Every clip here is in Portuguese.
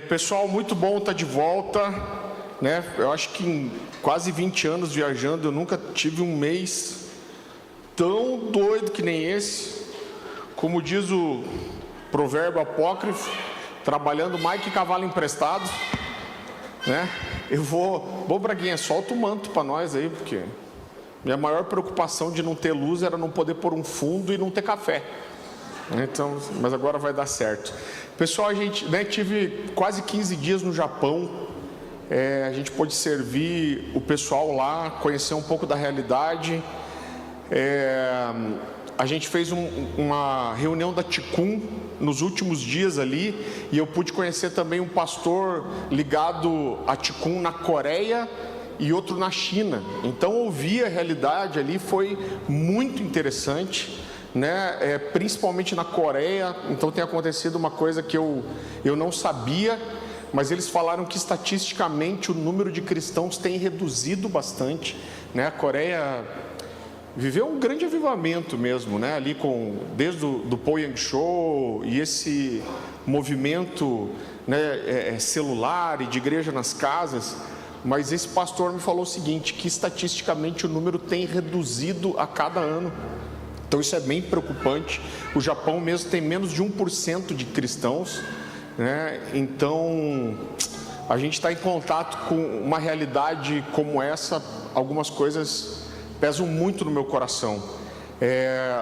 Pessoal, muito bom estar de volta, né? Eu acho que em quase 20 anos viajando, eu nunca tive um mês tão doido que nem esse. Como diz o provérbio apócrifo, trabalhando mais que cavalo emprestado, né? Bom, Braguinha, solta o manto para nós aí, porque minha maior preocupação de não ter luz era não poder pôr um fundo e não ter café. Então, mas agora vai dar certo. Pessoal, a gente tive quase 15 dias no Japão. A gente pôde servir o pessoal lá, conhecer um pouco da realidade. A gente fez uma reunião da Ticum nos últimos dias ali, e eu pude conhecer também um pastor ligado a Ticum na Coreia e outro na China. Então, ouvir a realidade ali foi muito interessante, né? Principalmente na Coreia. Então tem acontecido uma coisa que eu não sabia, mas eles falaram que estatisticamente o número de cristãos tem reduzido bastante, né? A Coreia viveu um grande avivamento mesmo, né? Ali desde do Poyang-cho e esse movimento, né, celular e de igreja nas casas. Mas esse pastor me falou o seguinte, que estatisticamente o número tem reduzido a cada ano. Então isso é bem preocupante. O Japão mesmo tem menos de 1% de cristãos, né? Então a gente está em contato com uma realidade como essa. Algumas coisas pesam muito no meu coração.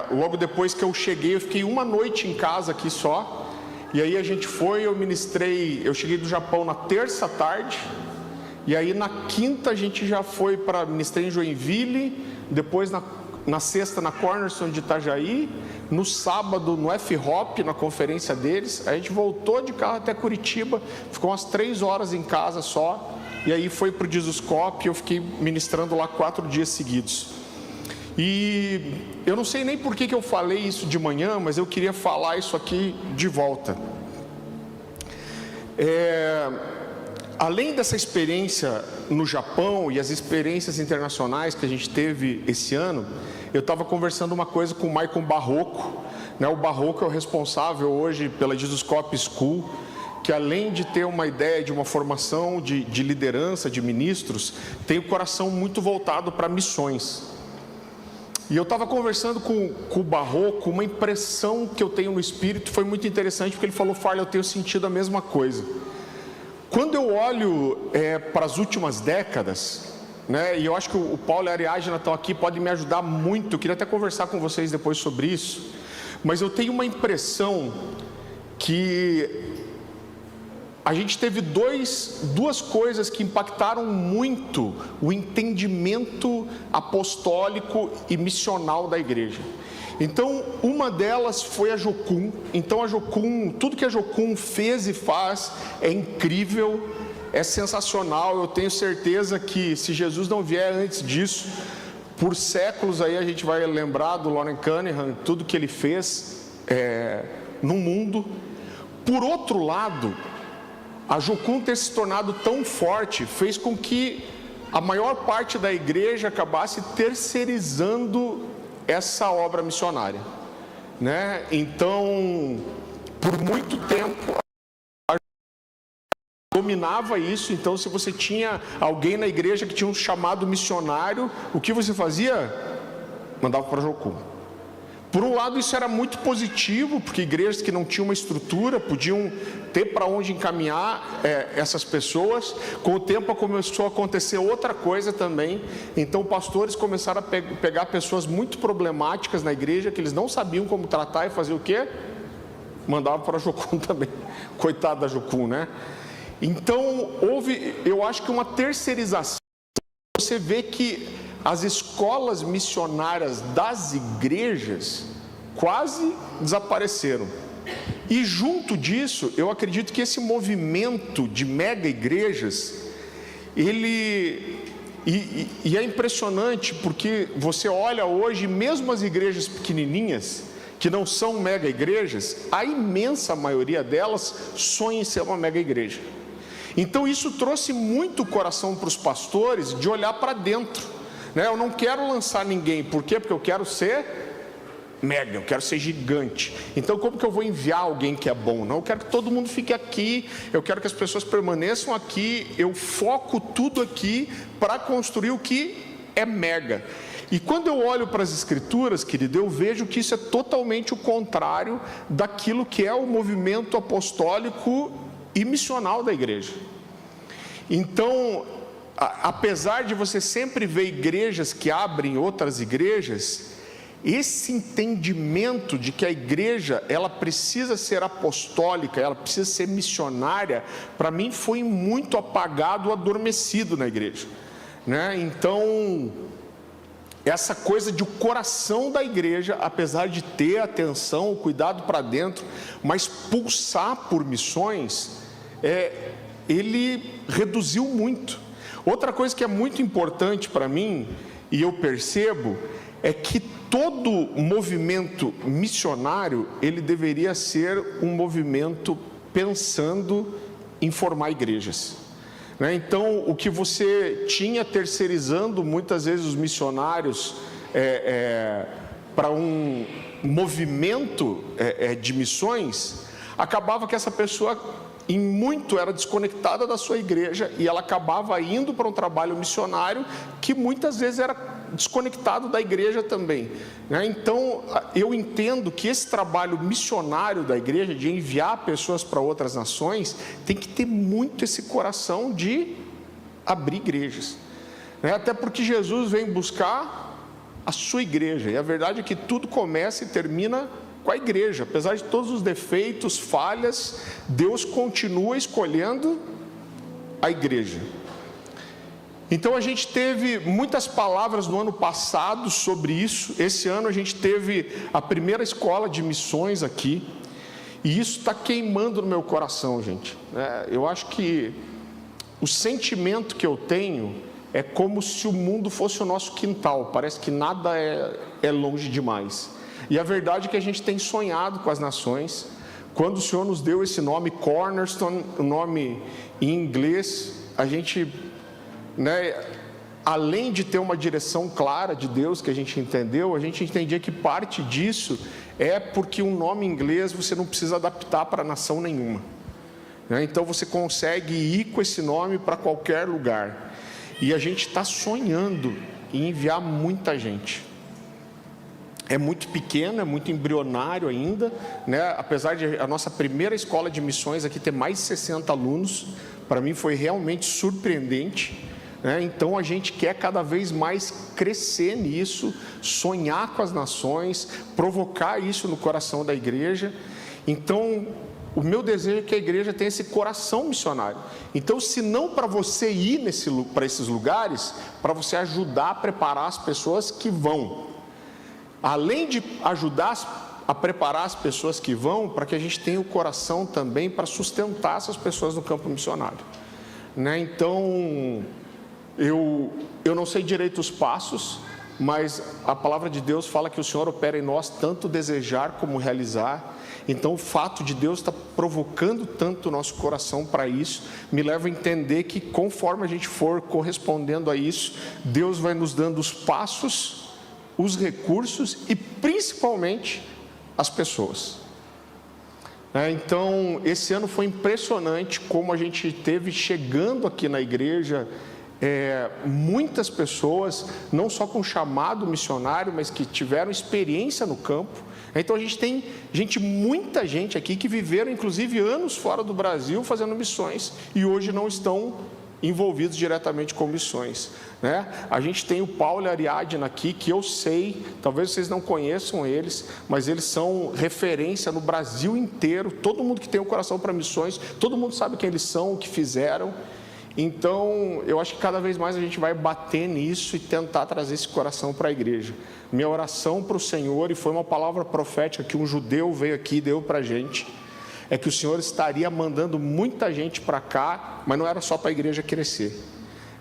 Logo depois que eu cheguei, eu fiquei uma noite em casa aqui só. E aí a gente foi, eu cheguei do Japão na terça à tarde. E aí na quinta a gente já foi ministrei em Joinville. Depois na sexta na Cornerstone de Itajaí, no sábado no F-Hop, na conferência deles. A gente voltou de carro até Curitiba, ficou umas 3 horas em casa só, e aí foi para o Jesuscope, e eu fiquei ministrando lá 4 dias seguidos. E eu não sei nem por que eu falei isso de manhã, mas eu queria falar isso aqui de volta. Além dessa experiência no Japão e as experiências internacionais que a gente teve esse ano, eu estava conversando uma coisa com o Maicon Barroco, né? O Barroco é o responsável hoje pela Jesuscope School, que além de ter uma ideia de uma formação de liderança, de ministros, tem o coração muito voltado para missões. E eu estava conversando com o Barroco, uma impressão que eu tenho no espírito foi muito interessante, porque ele falou: Farley, eu tenho sentido a mesma coisa. Quando eu olho para as últimas décadas, né, e eu acho que o Paulo e a Ariadna estão aqui, podem me ajudar muito, eu queria até conversar com vocês depois sobre isso, mas eu tenho uma impressão que a gente teve duas coisas que impactaram muito o entendimento apostólico e missional da igreja. Então, uma delas foi a Jocum. Então, a Jocum, tudo que a Jocum fez e faz é incrível, é sensacional. Eu tenho certeza que se Jesus não vier antes disso, por séculos aí a gente vai lembrar do Loren Cunningham, tudo que ele fez no mundo. Por outro lado, a Jocum ter se tornado tão forte fez com que a maior parte da igreja acabasse terceirizando essa obra missionária, né? Então, por muito tempo dominava isso. Então, se você tinha alguém na igreja que tinha um chamado missionário, o que você fazia? Mandava para a Jocum. Por um lado, isso era muito positivo, porque igrejas que não tinham uma estrutura podiam ter para onde encaminhar essas pessoas. Com o tempo começou a acontecer outra coisa também. Então, pastores começaram a pegar pessoas muito problemáticas na igreja, que eles não sabiam como tratar, e fazer o quê? Mandavam para a Jocum também. Coitado da Jocum, né? Então, eu acho que uma terceirização. Você vê que as escolas missionárias das igrejas quase desapareceram. E junto disso, eu acredito que esse movimento de mega igrejas, ele é impressionante, porque você olha hoje, mesmo as igrejas pequenininhas, que não são mega igrejas, a imensa maioria delas sonha em ser uma mega igreja. Então isso trouxe muito coração para os pastores de olhar para dentro. Eu não quero lançar ninguém. Por quê? Porque eu quero ser mega, eu quero ser gigante. Então como que eu vou enviar alguém que é bom? Não, eu quero que todo mundo fique aqui, eu quero que as pessoas permaneçam aqui, eu foco tudo aqui para construir o que é mega. E quando eu olho para as Escrituras, querido, eu vejo que isso é totalmente o contrário daquilo que é o movimento apostólico e missional da igreja. Então, apesar de você sempre ver igrejas que abrem outras igrejas, esse entendimento de que a igreja, ela precisa ser apostólica, ela precisa ser missionária, para mim foi muito apagado, adormecido na igreja, né? Então, essa coisa de o coração da igreja, apesar de ter atenção, o cuidado para dentro, mas pulsar por missões, ele reduziu muito. Outra coisa que é muito importante para mim, e eu percebo, é que todo movimento missionário, ele deveria ser um movimento pensando em formar igrejas, né? Então, o que você tinha terceirizando muitas vezes os missionários para um movimento de missões, acabava que essa pessoa, em muito, era desconectada da sua igreja e ela acabava indo para um trabalho missionário que muitas vezes era desconectado da igreja também, né? Então, eu entendo que esse trabalho missionário da igreja, de enviar pessoas para outras nações, tem que ter muito esse coração de abrir igrejas, né? Até porque Jesus vem buscar a sua igreja, e a verdade é que tudo começa e termina com a igreja. Apesar de todos os defeitos, falhas, Deus continua escolhendo a igreja. Então a gente teve muitas palavras no ano passado sobre isso. Esse ano a gente teve a primeira escola de missões aqui, e isso está queimando no meu coração, gente. Eu acho que o sentimento que eu tenho é como se o mundo fosse o nosso quintal. Parece que nada é longe demais. E a verdade é que a gente tem sonhado com as nações. Quando o Senhor nos deu esse nome Cornerstone, o nome em inglês, a gente, né, além de ter uma direção clara de Deus que a gente entendeu, a gente entendia que parte disso é porque um nome em inglês você não precisa adaptar para nação nenhuma, né? Então você consegue ir com esse nome para qualquer lugar. E a gente está sonhando em enviar muita gente. É muito pequeno, é muito embrionário ainda, né? Apesar de a nossa primeira escola de missões aqui ter mais de 60 alunos, para mim foi realmente surpreendente, né? Então a gente quer cada vez mais crescer nisso, sonhar com as nações, provocar isso no coração da igreja. Então o meu desejo é que a igreja tenha esse coração missionário. Então, se não para você ir para esses lugares, para você ajudar a preparar as pessoas que vão. Além de ajudar a preparar as pessoas que vão, para que a gente tenha o coração também para sustentar essas pessoas no campo missionário, né? Então, eu não sei direito os passos, mas a palavra de Deus fala que o Senhor opera em nós tanto desejar como realizar. Então, o fato de Deus estar provocando tanto o nosso coração para isso, me leva a entender que conforme a gente for correspondendo a isso, Deus vai nos dando os passos, os recursos e principalmente as pessoas. Então, esse ano foi impressionante como a gente teve chegando aqui na igreja muitas pessoas, não só com chamado missionário, mas que tiveram experiência no campo. Então a gente tem muita gente aqui que viveram inclusive anos fora do Brasil fazendo missões e hoje não estão envolvidos diretamente com missões, né? A gente tem o Paulo e a Ariadna aqui, que eu sei, talvez vocês não conheçam eles, mas eles são referência no Brasil inteiro. Todo mundo que tem o coração para missões, todo mundo sabe quem eles são, o que fizeram. Então, eu acho que cada vez mais a gente vai bater nisso e tentar trazer esse coração para a igreja. Minha oração para o Senhor, e foi uma palavra profética que um judeu veio aqui e deu para a gente, é que o Senhor estaria mandando muita gente para cá, mas não era só para a igreja crescer.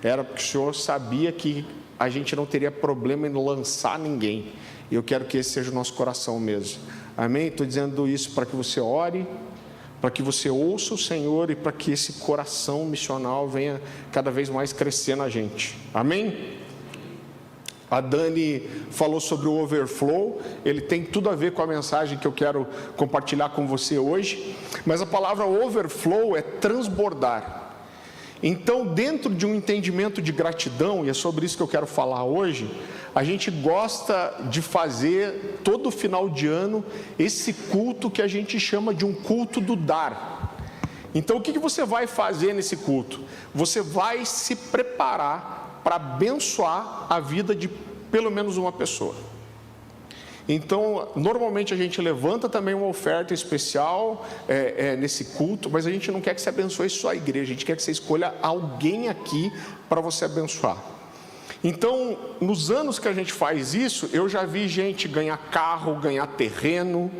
Era porque o Senhor sabia que a gente não teria problema em lançar ninguém. E eu quero que esse seja o nosso coração mesmo. Amém? Estou dizendo isso para que você ore, para que você ouça o Senhor e para que esse coração missional venha cada vez mais crescer na gente. Amém? A Dani falou sobre o overflow, ele tem tudo a ver com a mensagem que eu quero compartilhar com você hoje, mas a palavra overflow é transbordar. Então, dentro de um entendimento de gratidão, e é sobre isso que eu quero falar hoje, a gente gosta de fazer todo final de ano esse culto que a gente chama de um culto do dar. Então, o que você vai fazer nesse culto? Você vai se preparar para abençoar a vida de pelo menos uma pessoa. Então, normalmente a gente levanta também uma oferta especial nesse culto, mas a gente não quer que você abençoe só a igreja, a gente quer que você escolha alguém aqui para você abençoar. Então, nos anos que a gente faz isso, eu já vi gente ganhar carro, ganhar terreno,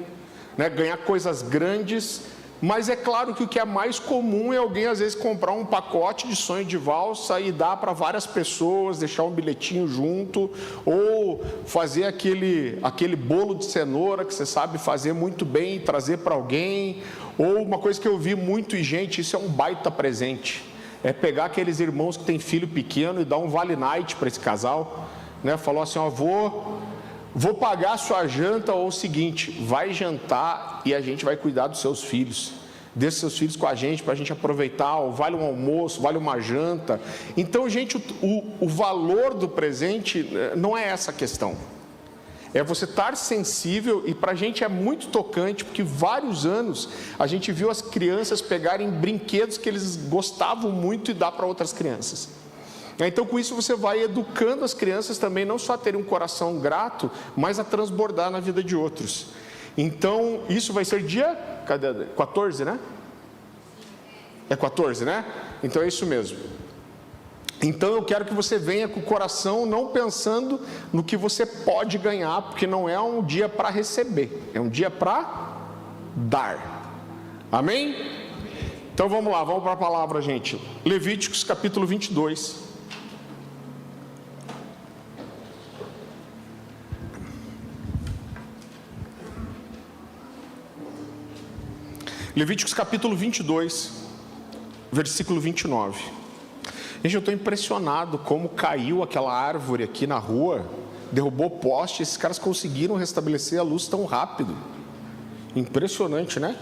né, ganhar coisas grandes, mas é claro que o que é mais comum é alguém às vezes comprar um pacote de sonho de valsa e dar para várias pessoas, deixar um bilhetinho junto, ou fazer aquele bolo de cenoura que você sabe fazer muito bem e trazer para alguém, ou uma coisa que eu vi muito, e gente, isso é um baita presente, é pegar aqueles irmãos que têm filho pequeno e dar um vale night para esse casal, né? Falou assim, ó, vou pagar a sua janta, ou o seguinte, vai jantar e a gente vai cuidar dos seus filhos, deixa seus filhos com a gente, para a gente aproveitar, ou vale um almoço, vale uma janta. Então, gente, o valor do presente não é essa a questão, é você estar sensível, e para a gente é muito tocante, porque vários anos a gente viu as crianças pegarem brinquedos que eles gostavam muito e dar para outras crianças. Então, com isso você vai educando as crianças também, não só a terem um coração grato, mas a transbordar na vida de outros. Então, isso vai ser dia 14, né? É 14, né? Então é isso mesmo. Então eu quero que você venha com o coração não pensando no que você pode ganhar, porque não é um dia para receber, é um dia para dar. Amém? Então vamos lá, vamos para a palavra, gente. Levíticos capítulo 22. Levíticos capítulo 22, versículo 29. Gente, eu estou impressionado como caiu aquela árvore aqui na rua, derrubou poste, esses caras conseguiram restabelecer a luz tão rápido. Impressionante, né?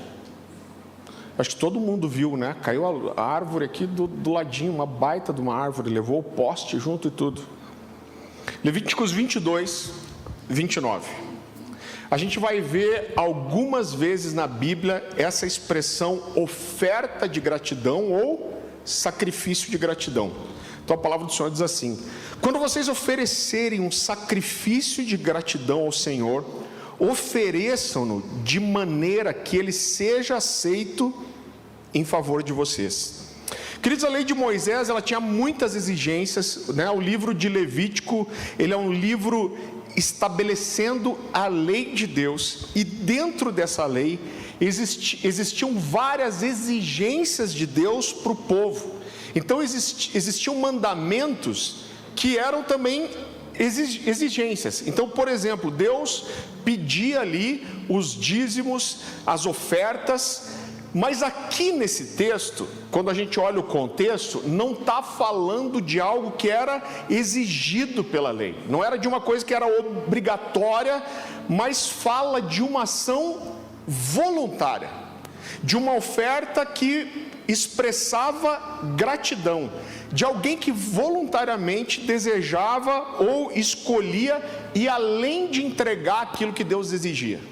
Acho que todo mundo viu, né? Caiu a árvore aqui do ladinho, uma baita de uma árvore, levou o poste junto e tudo. Levíticos 22, 29. A gente vai ver algumas vezes na Bíblia essa expressão oferta de gratidão ou sacrifício de gratidão. Então a palavra do Senhor diz assim: quando vocês oferecerem um sacrifício de gratidão ao Senhor, ofereçam-no de maneira que ele seja aceito em favor de vocês. Queridos, a lei de Moisés, ela tinha muitas exigências, né? O livro de Levítico, ele é um livro estabelecendo a lei de Deus, e dentro dessa lei existiam várias exigências de Deus para o povo. Então existiam mandamentos que eram também exigências. Então, por exemplo, Deus pedia ali os dízimos, as ofertas, mas aqui nesse texto, quando a gente olha o contexto, não está falando de algo que era exigido pela lei, não era de uma coisa que era obrigatória, mas fala de uma ação voluntária, de uma oferta que expressava gratidão, de alguém que voluntariamente desejava ou escolhia ir além de entregar aquilo que Deus exigia.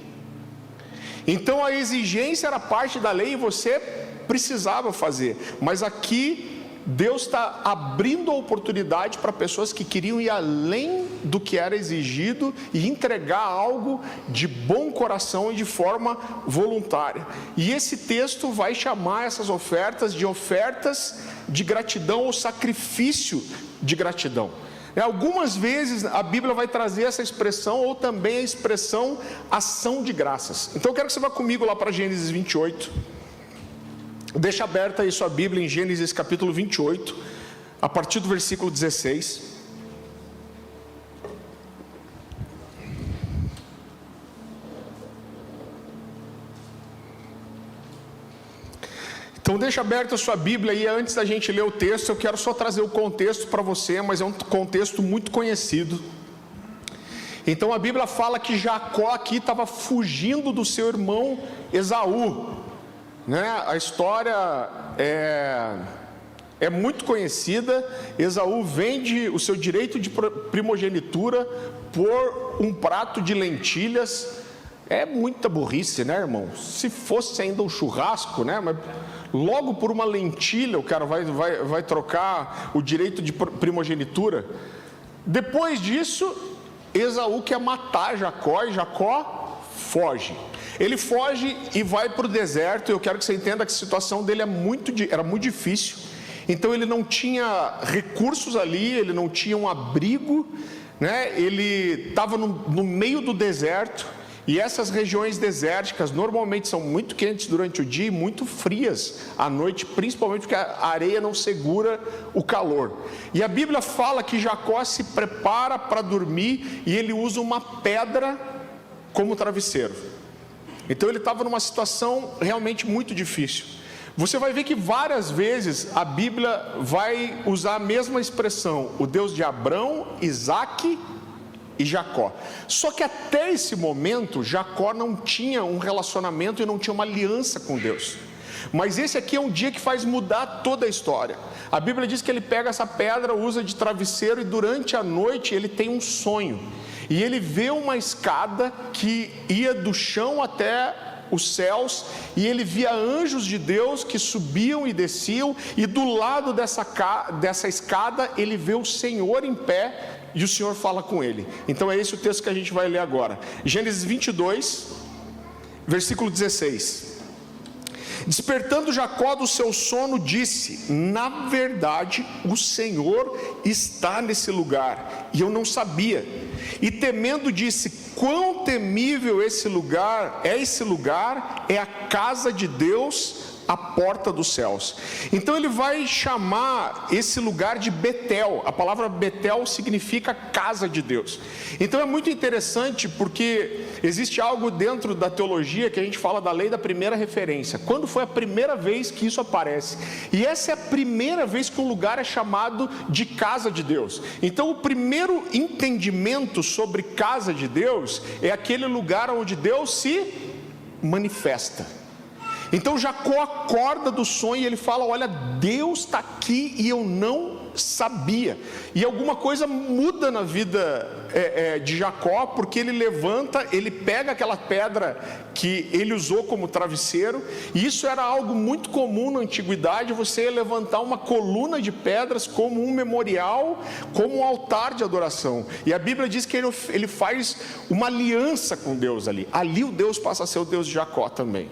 Então a exigência era parte da lei e você precisava fazer, mas aqui Deus está abrindo a oportunidade para pessoas que queriam ir além do que era exigido e entregar algo de bom coração e de forma voluntária. E esse texto vai chamar essas ofertas de gratidão ou sacrifício de gratidão. Algumas vezes a Bíblia vai trazer essa expressão, ou também a expressão ação de graças. Então eu quero que você vá comigo lá para Gênesis 28. Deixa aberta aí sua Bíblia em Gênesis capítulo 28, a partir do versículo 16. Então deixa aberta a sua Bíblia e antes da gente ler o texto, eu quero só trazer o contexto para você, mas é um contexto muito conhecido. Então a Bíblia fala que Jacó aqui estava fugindo do seu irmão Esaú, né? A história é muito conhecida. Esaú vende o seu direito de primogenitura por um prato de lentilhas. É muita burrice, né, irmão? Se fosse ainda um churrasco, né? Mas logo por uma lentilha o cara vai trocar o direito de primogenitura. Depois disso, Esaú quer matar Jacó e Jacó foge. Ele foge e vai para o deserto. Eu quero que você entenda que a situação dele era muito difícil. Então ele não tinha recursos ali, ele não tinha um abrigo, né? Ele estava no meio do deserto. E essas regiões desérticas normalmente são muito quentes durante o dia e muito frias à noite, principalmente porque a areia não segura o calor. E a Bíblia fala que Jacó se prepara para dormir e ele usa uma pedra como travesseiro. Então ele estava numa situação realmente muito difícil. Você vai ver que várias vezes a Bíblia vai usar a mesma expressão, o Deus de Abraão, Isaque e Jacó. Só que até esse momento Jacó não tinha um relacionamento e não tinha uma aliança com Deus. Mas esse aqui é um dia que faz mudar toda a história. A Bíblia diz que ele pega essa pedra, usa de travesseiro e durante a noite ele tem um sonho. E ele vê uma escada que ia do chão até os céus, e ele via anjos de Deus que subiam e desciam, e do lado dessa escada ele vê o Senhor em pé, e o Senhor fala com ele. Então é esse o texto que a gente vai ler agora. Gênesis 22, versículo 16. Despertando Jacó do seu sono, disse: na verdade o Senhor está nesse lugar, e eu não sabia. E temendo disse: quão temível esse lugar, é a casa de Deus, a porta dos céus. Então ele vai chamar esse lugar de Betel. A palavra Betel significa casa de Deus. Então é muito interessante porque existe algo dentro da teologia que a gente fala da lei da primeira referência. Quando foi a primeira vez que isso aparece? E essa é a primeira vez que um lugar é chamado de casa de Deus. Então o primeiro entendimento sobre casa de Deus é aquele lugar onde Deus se manifesta. Então Jacó acorda do sonho e ele fala: olha, Deus está aqui e eu não sabia. E alguma coisa muda na vida de Jacó, porque ele levanta, ele pega aquela pedra que ele usou como travesseiro, e isso era algo muito comum na antiguidade, você levantar uma coluna de pedras como um memorial, como um altar de adoração. E a Bíblia diz que ele faz uma aliança com Deus ali. Ali o Deus passa a ser o Deus de Jacó também.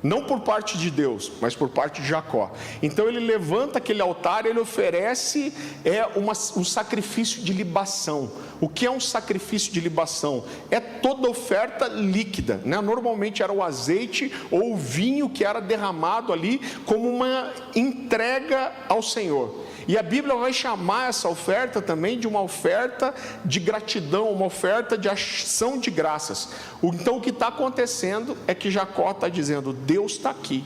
Não por parte de Deus, mas por parte de Jacó. Então ele levanta aquele altar, ele oferece um sacrifício de libação. O que é um sacrifício de libação? É toda oferta líquida, né? Normalmente era o azeite ou o vinho que era derramado ali como uma entrega ao Senhor. E a Bíblia vai chamar essa oferta também de uma oferta de gratidão, uma oferta de ação de graças. Então o que está acontecendo é que Jacó está dizendo: Deus está aqui,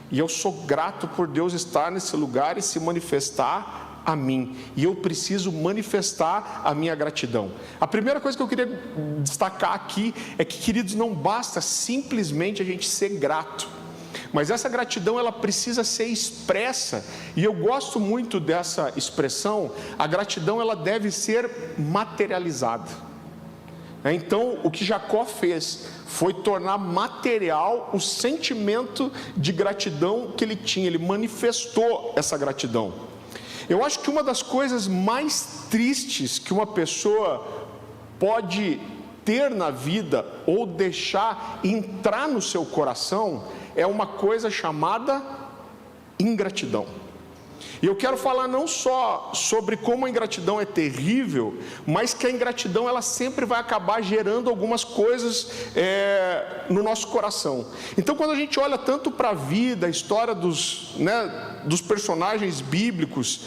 e eu sou grato por Deus estar nesse lugar e se manifestar a mim, e eu preciso manifestar a minha gratidão. A primeira coisa que eu queria destacar aqui é que, queridos, não basta simplesmente a gente ser grato, mas essa gratidão ela precisa ser expressa. E eu gosto muito dessa expressão. A gratidão ela deve ser materializada. Então o que Jacó fez foi tornar material o sentimento de gratidão que ele tinha. Ele manifestou essa gratidão. Eu acho que uma das coisas mais tristes que uma pessoa pode ter na vida ou deixar entrar no seu coração é uma coisa chamada ingratidão. E eu quero falar não só sobre como a ingratidão é terrível, mas que a ingratidão ela sempre vai acabar gerando algumas coisas no nosso coração. Então quando a gente olha tanto para a vida, a história dos personagens bíblicos,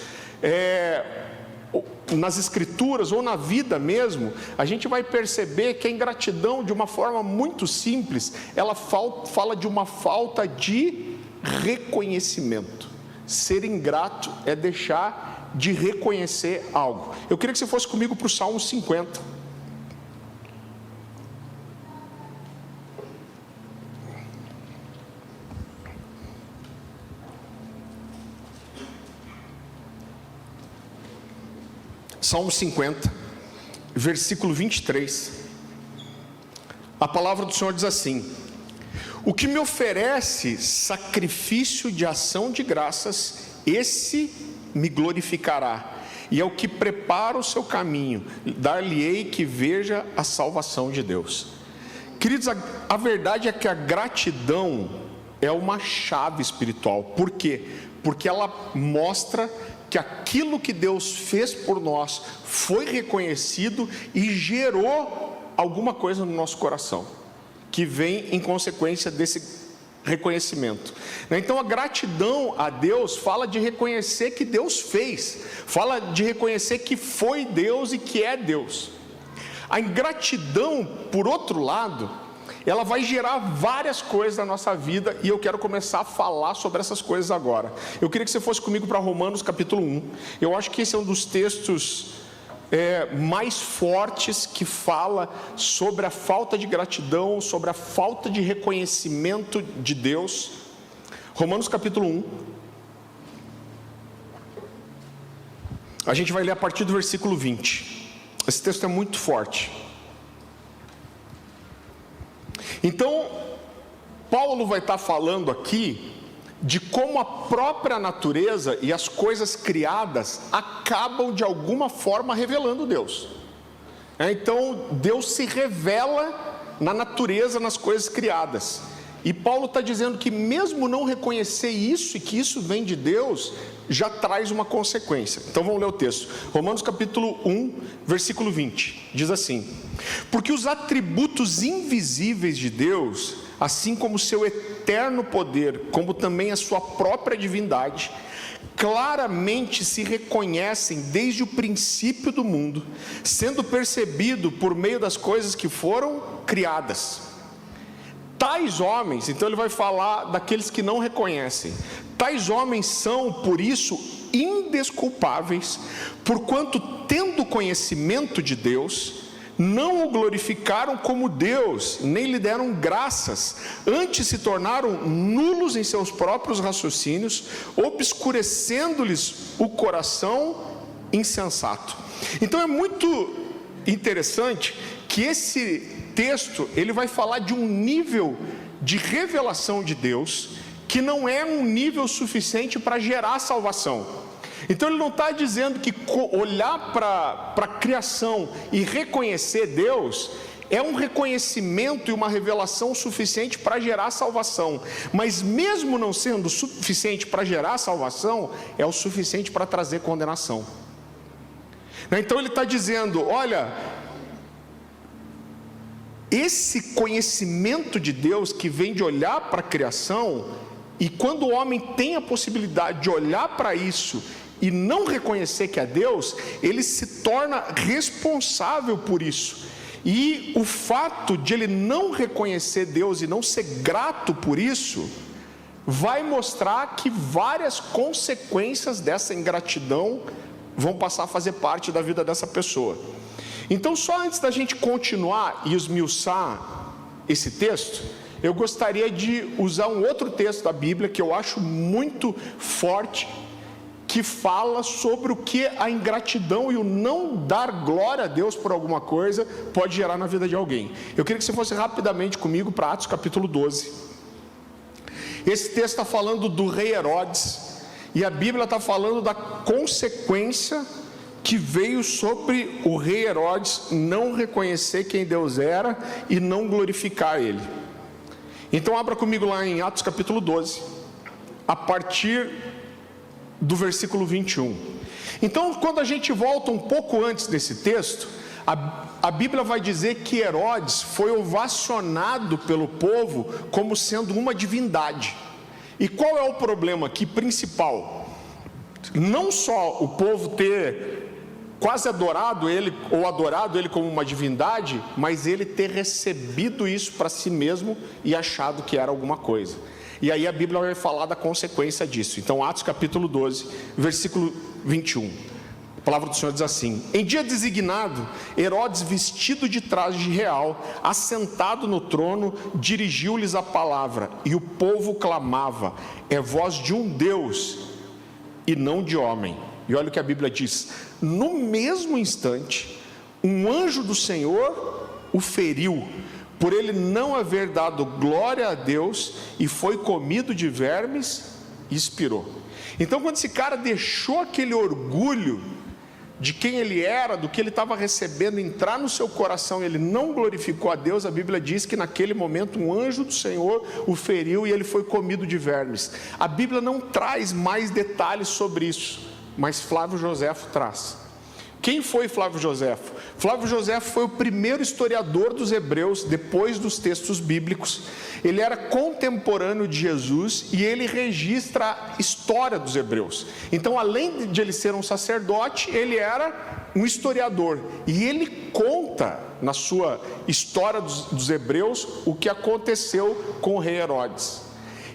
nas escrituras ou na vida mesmo, a gente vai perceber que a ingratidão, de uma forma muito simples, ela fala de uma falta de reconhecimento. Ser ingrato é deixar de reconhecer algo. Eu queria que você fosse comigo para o Salmo 50. Salmo 50, versículo 23. A palavra do Senhor diz assim: o que me oferece sacrifício de ação de graças, esse me glorificará, e ao que prepara o seu caminho, dar-lhe-ei que veja a salvação de Deus. Queridos, a verdade é que a gratidão é uma chave espiritual. Por quê? Porque ela mostra que aquilo que Deus fez por nós foi reconhecido e gerou alguma coisa no nosso coração, que vem em consequência desse reconhecimento. Então a gratidão a Deus fala de reconhecer que Deus fez, fala de reconhecer que foi Deus e que é Deus. A ingratidão, por outro lado, ela vai gerar várias coisas na nossa vida, e eu quero começar a falar sobre essas coisas agora. Eu queria que você fosse comigo para Romanos capítulo 1. Eu acho que esse é um dos textos mais fortes que fala sobre a falta de gratidão, sobre a falta de reconhecimento de Deus. Romanos capítulo 1. A gente vai ler a partir do versículo 20. Esse texto é muito forte. Então, Paulo vai estar falando aqui de como a própria natureza e as coisas criadas acabam de alguma forma revelando Deus. Então Deus se revela na natureza, nas coisas criadas. E Paulo está dizendo que mesmo não reconhecer isso e que isso vem de Deus, já traz uma consequência. Então vamos ler o texto. Romanos capítulo 1, versículo 20. Diz assim: porque os atributos invisíveis de Deus, assim como o seu eterno poder, como também a sua própria divindade, claramente se reconhecem desde o princípio do mundo, sendo percebido por meio das coisas que foram criadas. Tais homens, então ele vai falar daqueles que não reconhecem. Tais homens são, por isso, indesculpáveis, porquanto, tendo conhecimento de Deus, não o glorificaram como Deus, nem lhe deram graças, antes se tornaram nulos em seus próprios raciocínios, obscurecendo-lhes o coração insensato. Então é muito interessante que esse texto, ele vai falar de um nível de revelação de Deus, que não é um nível suficiente para gerar salvação. Então ele não está dizendo que olhar para a criação e reconhecer Deus é um reconhecimento e uma revelação suficiente para gerar salvação, mas mesmo não sendo suficiente para gerar salvação, é o suficiente para trazer condenação. Então ele está dizendo, olha, esse conhecimento de Deus que vem de olhar para a criação, e quando o homem tem a possibilidade de olhar para isso e não reconhecer que é Deus, ele se torna responsável por isso. E o fato de ele não reconhecer Deus e não ser grato por isso, vai mostrar que várias consequências dessa ingratidão vão passar a fazer parte da vida dessa pessoa. Então, só antes da gente continuar e esmiuçar esse texto, eu gostaria de usar um outro texto da Bíblia que eu acho muito forte, que fala sobre o que a ingratidão e o não dar glória a Deus por alguma coisa pode gerar na vida de alguém. Eu queria que você fosse rapidamente comigo para Atos capítulo 12. Esse texto está falando do rei Herodes, e a Bíblia está falando da consequência que veio sobre o rei Herodes não reconhecer quem Deus era e não glorificar ele. Então abra comigo lá em Atos capítulo 12, a partir do versículo 21. Então, quando a gente volta um pouco antes desse texto, a Bíblia vai dizer que Herodes foi ovacionado pelo povo como sendo uma divindade. E qual é o problema aqui principal? Não só o povo ter quase adorado ele, ou adorado ele como uma divindade, mas ele ter recebido isso para si mesmo e achado que era alguma coisa. E aí a Bíblia vai falar da consequência disso. Então, Atos capítulo 12, versículo 21. A palavra do Senhor diz assim: em dia designado, Herodes, vestido de traje real, assentado no trono, dirigiu-lhes a palavra, e o povo clamava: é voz de um Deus e não de homem. E olha o que a Bíblia diz: no mesmo instante, um anjo do Senhor o feriu, por ele não haver dado glória a Deus, e foi comido de vermes e expirou. Então, quando esse cara deixou aquele orgulho de quem ele era, do que ele estava recebendo, entrar no seu coração, ele não glorificou a Deus, a Bíblia diz que naquele momento um anjo do Senhor o feriu e ele foi comido de vermes. A Bíblia não traz mais detalhes sobre isso, mas Flávio Joséfo traz. Quem foi Flávio Joséfo? Flávio Joséfo foi o primeiro historiador dos hebreus, depois dos textos bíblicos. Ele era contemporâneo de Jesus e ele registra a história dos hebreus. Então, além de ele ser um sacerdote, ele era um historiador. E ele conta na sua história dos hebreus o que aconteceu com o rei Herodes.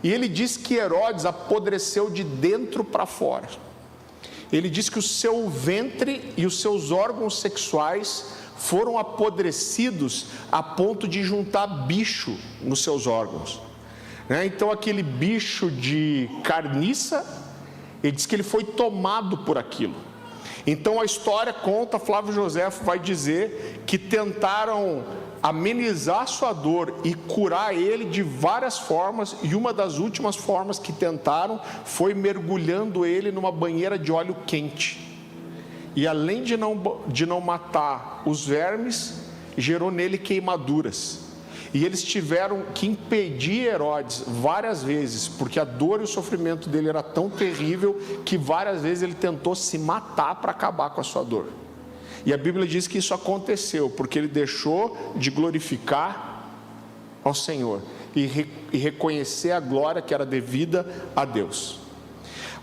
E ele diz que Herodes apodreceu de dentro para fora. Ele diz que o seu ventre e os seus órgãos sexuais foram apodrecidos a ponto de juntar bicho nos seus órgãos. Então aquele bicho de carniça, ele diz que ele foi tomado por aquilo. Então a história conta, Flávio Joséfo vai dizer que tentaram amenizar sua dor e curar ele de várias formas, e uma das últimas formas que tentaram foi mergulhando ele numa banheira de óleo quente. E além de não matar os vermes, gerou nele queimaduras. E eles tiveram que impedir Herodes várias vezes, porque a dor e o sofrimento dele era tão terrível que várias vezes ele tentou se matar para acabar com a sua dor. E a Bíblia diz que isso aconteceu porque ele deixou de glorificar ao Senhor e reconhecer a glória que era devida a Deus.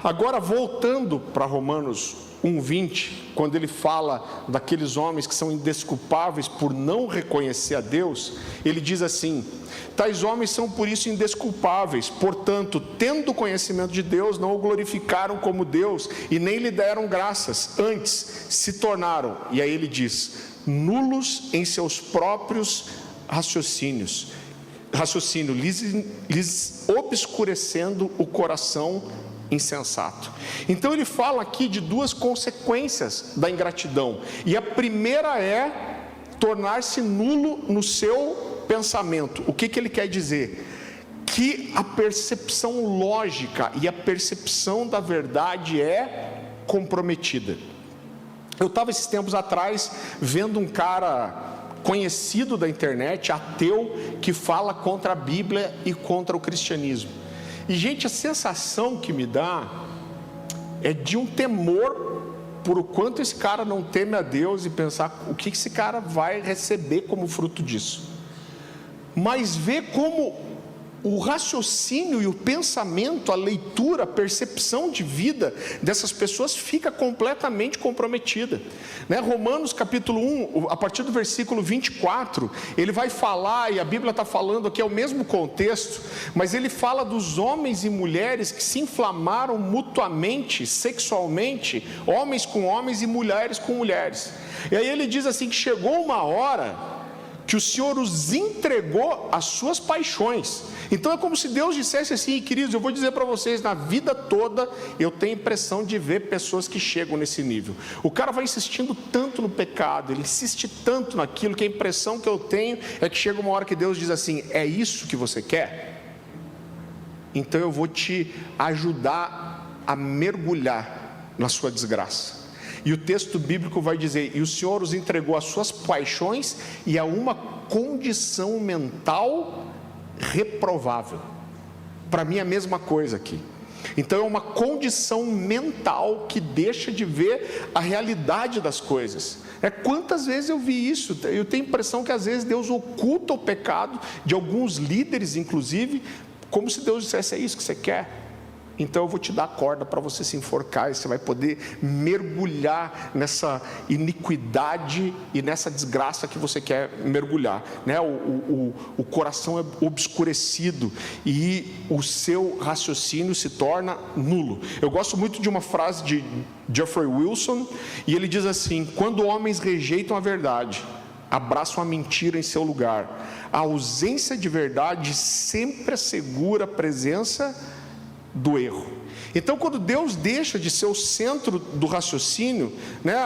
Agora, voltando para Romanos 1:20, quando ele fala daqueles homens que são indesculpáveis por não reconhecer a Deus, ele diz assim: tais homens são por isso indesculpáveis, portanto, tendo conhecimento de Deus, não o glorificaram como Deus e nem lhe deram graças, antes se tornaram, e aí ele diz, nulos em seus próprios raciocínio, lhes obscurecendo o coração insensato. Então ele fala aqui de duas consequências da ingratidão, e a primeira é tornar-se nulo no seu pensamento. O que ele quer dizer? Que a percepção lógica e a percepção da verdade é comprometida. Eu estava esses tempos atrás vendo um cara conhecido da internet, ateu, que fala contra a Bíblia e contra o cristianismo. E, gente, a sensação que me dá é de um temor por o quanto esse cara não teme a Deus e pensar o que esse cara vai receber como fruto disso. Mas ver como o raciocínio e o pensamento, a leitura, a percepção de vida dessas pessoas fica completamente comprometida. Romanos capítulo 1, a partir do versículo 24, ele vai falar, e a Bíblia está falando aqui, é o mesmo contexto, mas ele fala dos homens e mulheres que se inflamaram mutuamente, sexualmente, homens com homens e mulheres com mulheres. E aí ele diz assim, que chegou uma hora que o Senhor os entregou às suas paixões. Então é como se Deus dissesse assim: queridos, eu vou dizer para vocês, na vida toda eu tenho a impressão de ver pessoas que chegam nesse nível. O cara vai insistindo tanto no pecado, ele insiste tanto naquilo, que a impressão que eu tenho é que chega uma hora que Deus diz assim: é isso que você quer? Então eu vou te ajudar a mergulhar na sua desgraça. E o texto bíblico vai dizer: e o Senhor os entregou às suas paixões e a uma condição mental reprovável. Para mim é a mesma coisa aqui. Então é uma condição mental que deixa de ver a realidade das coisas. Quantas vezes eu vi isso? Eu tenho a impressão que às vezes Deus oculta o pecado de alguns líderes, inclusive, como se Deus dissesse: é isso que você quer? Então eu vou te dar corda para você se enforcar, e você vai poder mergulhar nessa iniquidade e nessa desgraça que você quer mergulhar. O coração é obscurecido e o seu raciocínio se torna nulo. Eu gosto muito de uma frase de Geoffrey Wilson, e ele diz assim: quando homens rejeitam a verdade, abraçam a mentira em seu lugar, a ausência de verdade sempre assegura a presença do erro. Então, quando Deus deixa de ser o centro do raciocínio, né?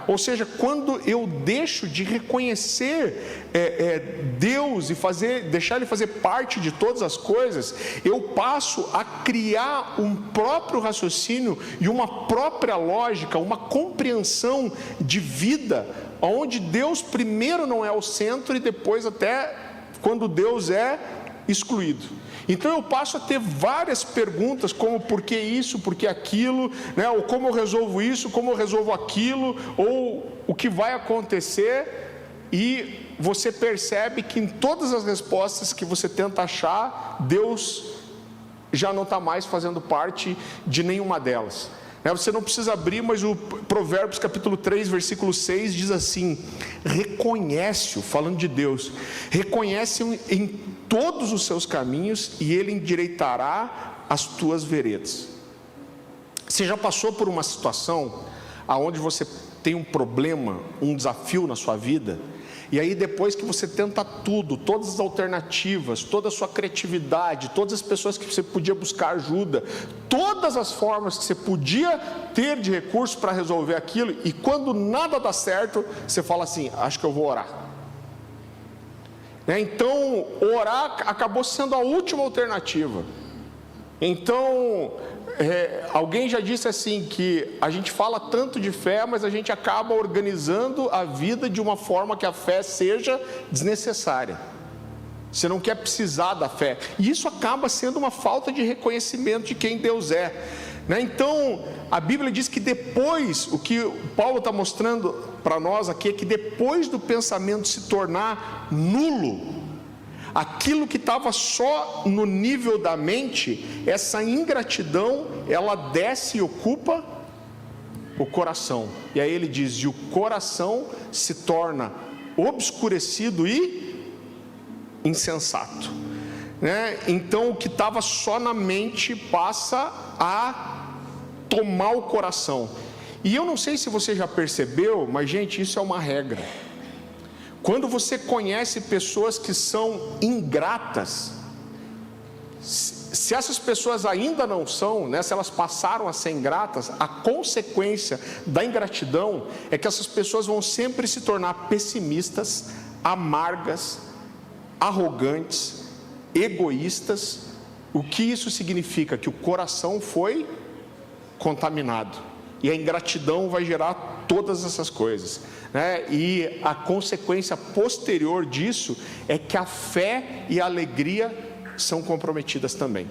Ou seja, quando eu deixo de reconhecer Deus e deixar Ele fazer parte de todas as coisas, eu passo a criar um próprio raciocínio e uma própria lógica, uma compreensão de vida, onde Deus primeiro não é o centro e depois até quando Deus é excluído. Então eu passo a ter várias perguntas, como por que isso, por que aquilo, né? Ou como eu resolvo isso, como eu resolvo aquilo, ou o que vai acontecer, e você percebe que em todas as respostas que você tenta achar, Deus já não está mais fazendo parte de nenhuma delas. Você não precisa abrir, mas o Provérbios capítulo 3, versículo 6 diz assim: reconhece-o, falando de Deus, reconhece-o em todos os seus caminhos e ele endireitará as tuas veredas. Você já passou por uma situação onde você tem um problema, um desafio na sua vida, e aí depois que você tenta tudo, todas as alternativas, toda a sua criatividade, todas as pessoas que você podia buscar ajuda, todas as formas que você podia ter de recurso para resolver aquilo, e quando nada dá certo, você fala assim: acho que eu vou orar. Então, orar acabou sendo a última alternativa. Então, alguém já disse assim, que a gente fala tanto de fé, mas a gente acaba organizando a vida de uma forma que a fé seja desnecessária. Você não quer precisar da fé, e isso acaba sendo uma falta de reconhecimento de quem Deus é, né? Então, a Bíblia diz que depois, o que Paulo está mostrando para nós aqui, é que depois do pensamento se tornar nulo, aquilo que estava só no nível da mente, essa ingratidão, ela desce e ocupa o coração. E aí ele diz: e o coração se torna obscurecido e insensato, né? Então o que estava só na mente passa a tomar o coração. E eu não sei se você já percebeu, mas gente, isso é uma regra. Quando você conhece pessoas que são ingratas, se essas pessoas ainda não são, né, se elas passaram a ser ingratas, a consequência da ingratidão é que essas pessoas vão sempre se tornar pessimistas, amargas, arrogantes, egoístas. O que isso significa? Que o coração foi contaminado, e a ingratidão vai gerar todas essas coisas, né? E a consequência posterior disso é que a fé e a alegria são comprometidas também.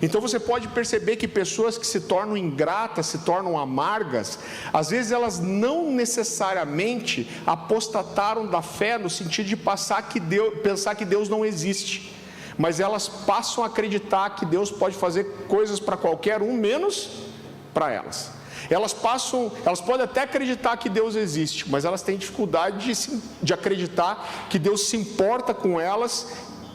Então você pode perceber que pessoas que se tornam ingratas, se tornam amargas, às vezes elas não necessariamente apostataram da fé no sentido de pensar que Deus não existe, mas elas passam a acreditar que Deus pode fazer coisas para qualquer um, menos para elas. Elas podem até acreditar que Deus existe, mas elas têm dificuldade de acreditar que Deus se importa com elas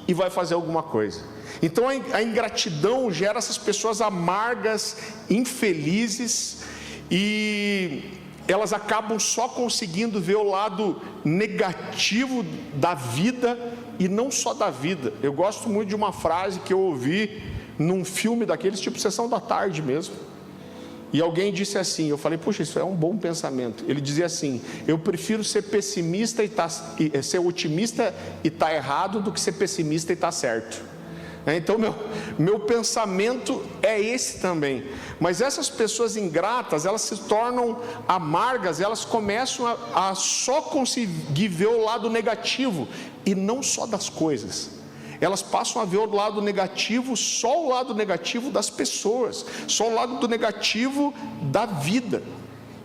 e vai fazer alguma coisa. Então a ingratidão gera essas pessoas amargas, infelizes, e elas acabam só conseguindo ver o lado negativo da vida, e não só da vida. Eu gosto muito de uma frase que eu ouvi num filme daqueles tipo Sessão da Tarde mesmo, e alguém disse assim, eu falei: puxa, isso é um bom pensamento. Ele dizia assim: eu prefiro ser pessimista e ser otimista e estar errado, do que ser pessimista e estar certo. Então meu pensamento é esse também. Mas essas pessoas ingratas, elas se tornam amargas, elas começam a só conseguir ver o lado negativo, e não só das coisas. Elas passam a ver o lado negativo, só o lado negativo das pessoas, só o lado do negativo da vida.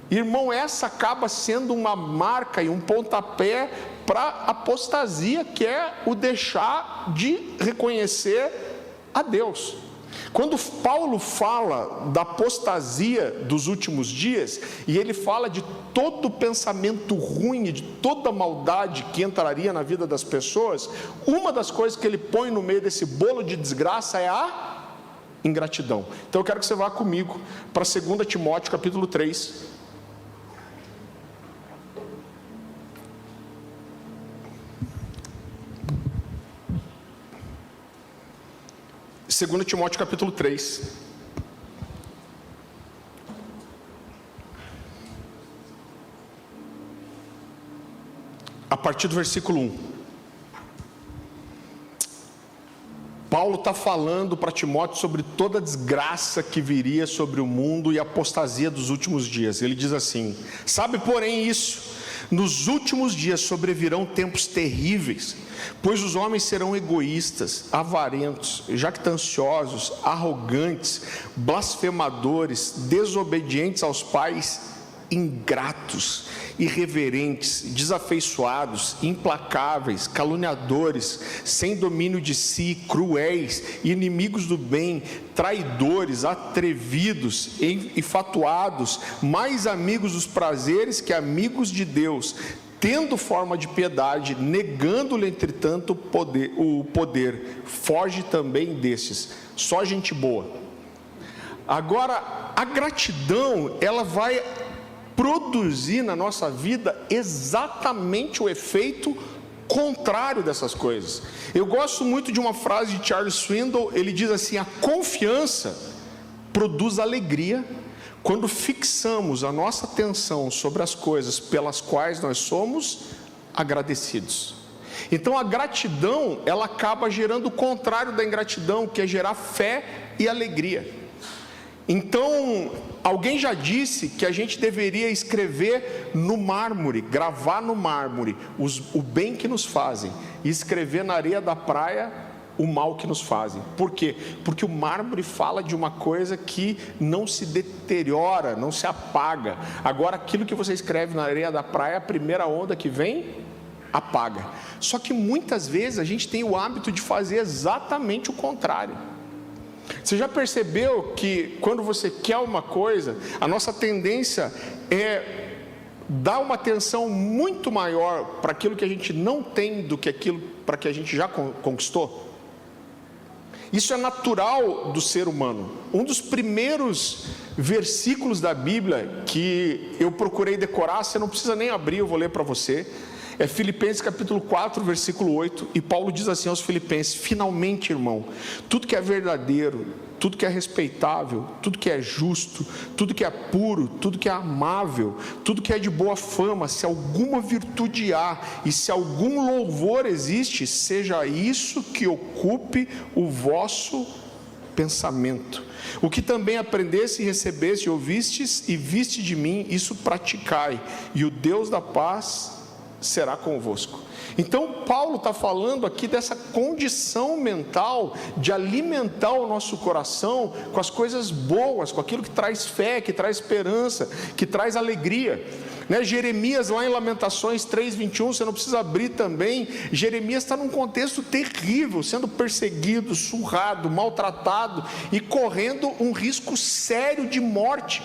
Irmão, essa acaba sendo uma marca e um pontapé para a apostasia, que é o deixar de reconhecer a Deus. Quando Paulo fala da apostasia dos últimos dias, e ele fala de todo pensamento ruim, de toda maldade que entraria na vida das pessoas, uma das coisas que ele põe no meio desse bolo de desgraça é a ingratidão. Então eu quero que você vá comigo para 2 Timóteo capítulo 3. 2 Timóteo capítulo 3. partir do versículo 1. Paulo está falando para Timóteo sobre toda a desgraça que viria sobre o mundo e a apostasia dos últimos dias. Ele diz assim: sabe, porém, isso, nos últimos dias sobrevirão tempos terríveis, pois os homens serão egoístas, avarentos, jactanciosos, arrogantes, blasfemadores, desobedientes aos pais, ingratos, irreverentes, desafeiçoados, implacáveis, caluniadores, sem domínio de si, cruéis, inimigos do bem, traidores, atrevidos, enfatuados, mais amigos dos prazeres que amigos de Deus, tendo forma de piedade, negando-lhe entretanto o poder. Foge também destes. Só gente boa. Agora, a gratidão, ela vai produzir na nossa vida exatamente o efeito contrário dessas coisas. Eu gosto muito de uma frase de Charles Swindoll. Ele diz assim: a confiança produz alegria quando fixamos a nossa atenção sobre as coisas pelas quais nós somos agradecidos. Então a gratidão, ela acaba gerando o contrário da ingratidão, que é gerar fé e alegria. Então, alguém já disse que a gente deveria escrever no mármore, gravar no mármore o bem que nos fazem, e escrever na areia da praia o mal que nos fazem. Por quê? Porque o mármore fala de uma coisa que não se deteriora, não se apaga. Agora, aquilo que você escreve na areia da praia, a primeira onda que vem, apaga. Só que muitas vezes a gente tem o hábito de fazer exatamente o contrário. Você já percebeu que quando você quer uma coisa, a nossa tendência é dar uma atenção muito maior para aquilo que a gente não tem do que aquilo para que a gente já conquistou? Isso é natural do ser humano. Um dos primeiros versículos da Bíblia que eu procurei decorar, você não precisa nem abrir, eu vou ler para você. É Filipenses capítulo 4, versículo 8, e Paulo diz assim aos Filipenses: finalmente, irmão, tudo que é verdadeiro, tudo que é respeitável, tudo que é justo, tudo que é puro, tudo que é amável, tudo que é de boa fama, se alguma virtude há e se algum louvor existe, seja isso que ocupe o vosso pensamento. O que também aprendeste e recebeste e ouvistes e viste de mim, isso praticai, e o Deus da paz será convosco. Então Paulo está falando aqui dessa condição mental de alimentar o nosso coração com as coisas boas, com aquilo que traz fé, que traz esperança, que traz alegria, né? Jeremias, lá em Lamentações 3:21, você não precisa abrir também. Jeremias está num contexto terrível, sendo perseguido, surrado, maltratado e correndo um risco sério de morte.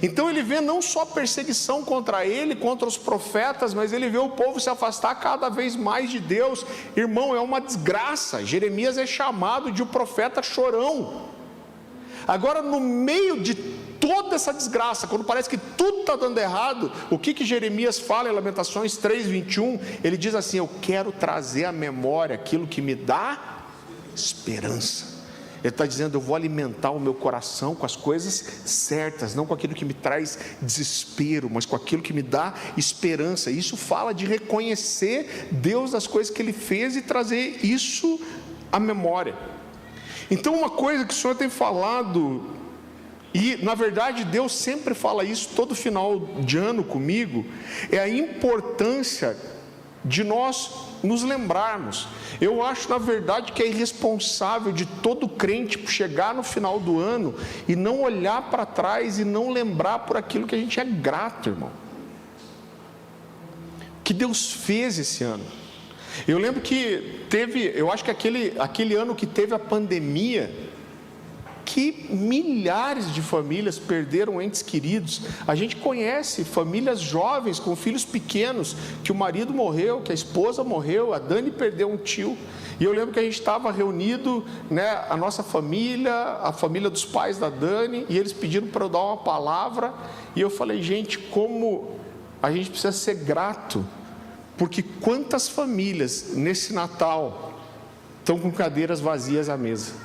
Então ele vê não só perseguição contra ele, contra os profetas, mas ele vê o povo se afastar cada vez mais de Deus. Irmão, é uma desgraça. Jeremias é chamado de o profeta chorão. Agora, no meio de toda essa desgraça, quando parece que tudo está dando errado, o que Jeremias fala em Lamentações 3:21? Ele diz assim: eu quero trazer à memória aquilo que me dá esperança. Ele está dizendo: eu vou alimentar o meu coração com as coisas certas, não com aquilo que me traz desespero, mas com aquilo que me dá esperança. Isso fala de reconhecer Deus das coisas que Ele fez e trazer isso à memória. Então, uma coisa que o Senhor tem falado, e na verdade Deus sempre fala isso todo final de ano comigo, é a importância de nós nos lembrarmos. Eu acho, na verdade, que é irresponsável de todo crente chegar no final do ano e não olhar para trás e não lembrar por aquilo que a gente é grato, irmão. O que Deus fez esse ano. Eu lembro que eu acho que aquele ano que teve a pandemia, que milhares de famílias perderam entes queridos. A gente conhece famílias jovens com filhos pequenos, que o marido morreu, que a esposa morreu, a Dani perdeu um tio. E eu lembro que a gente estava reunido, né, a nossa família, a família dos pais da Dani, e eles pediram para eu dar uma palavra, e eu falei: gente, como a gente precisa ser grato, porque quantas famílias nesse Natal estão com cadeiras vazias à mesa?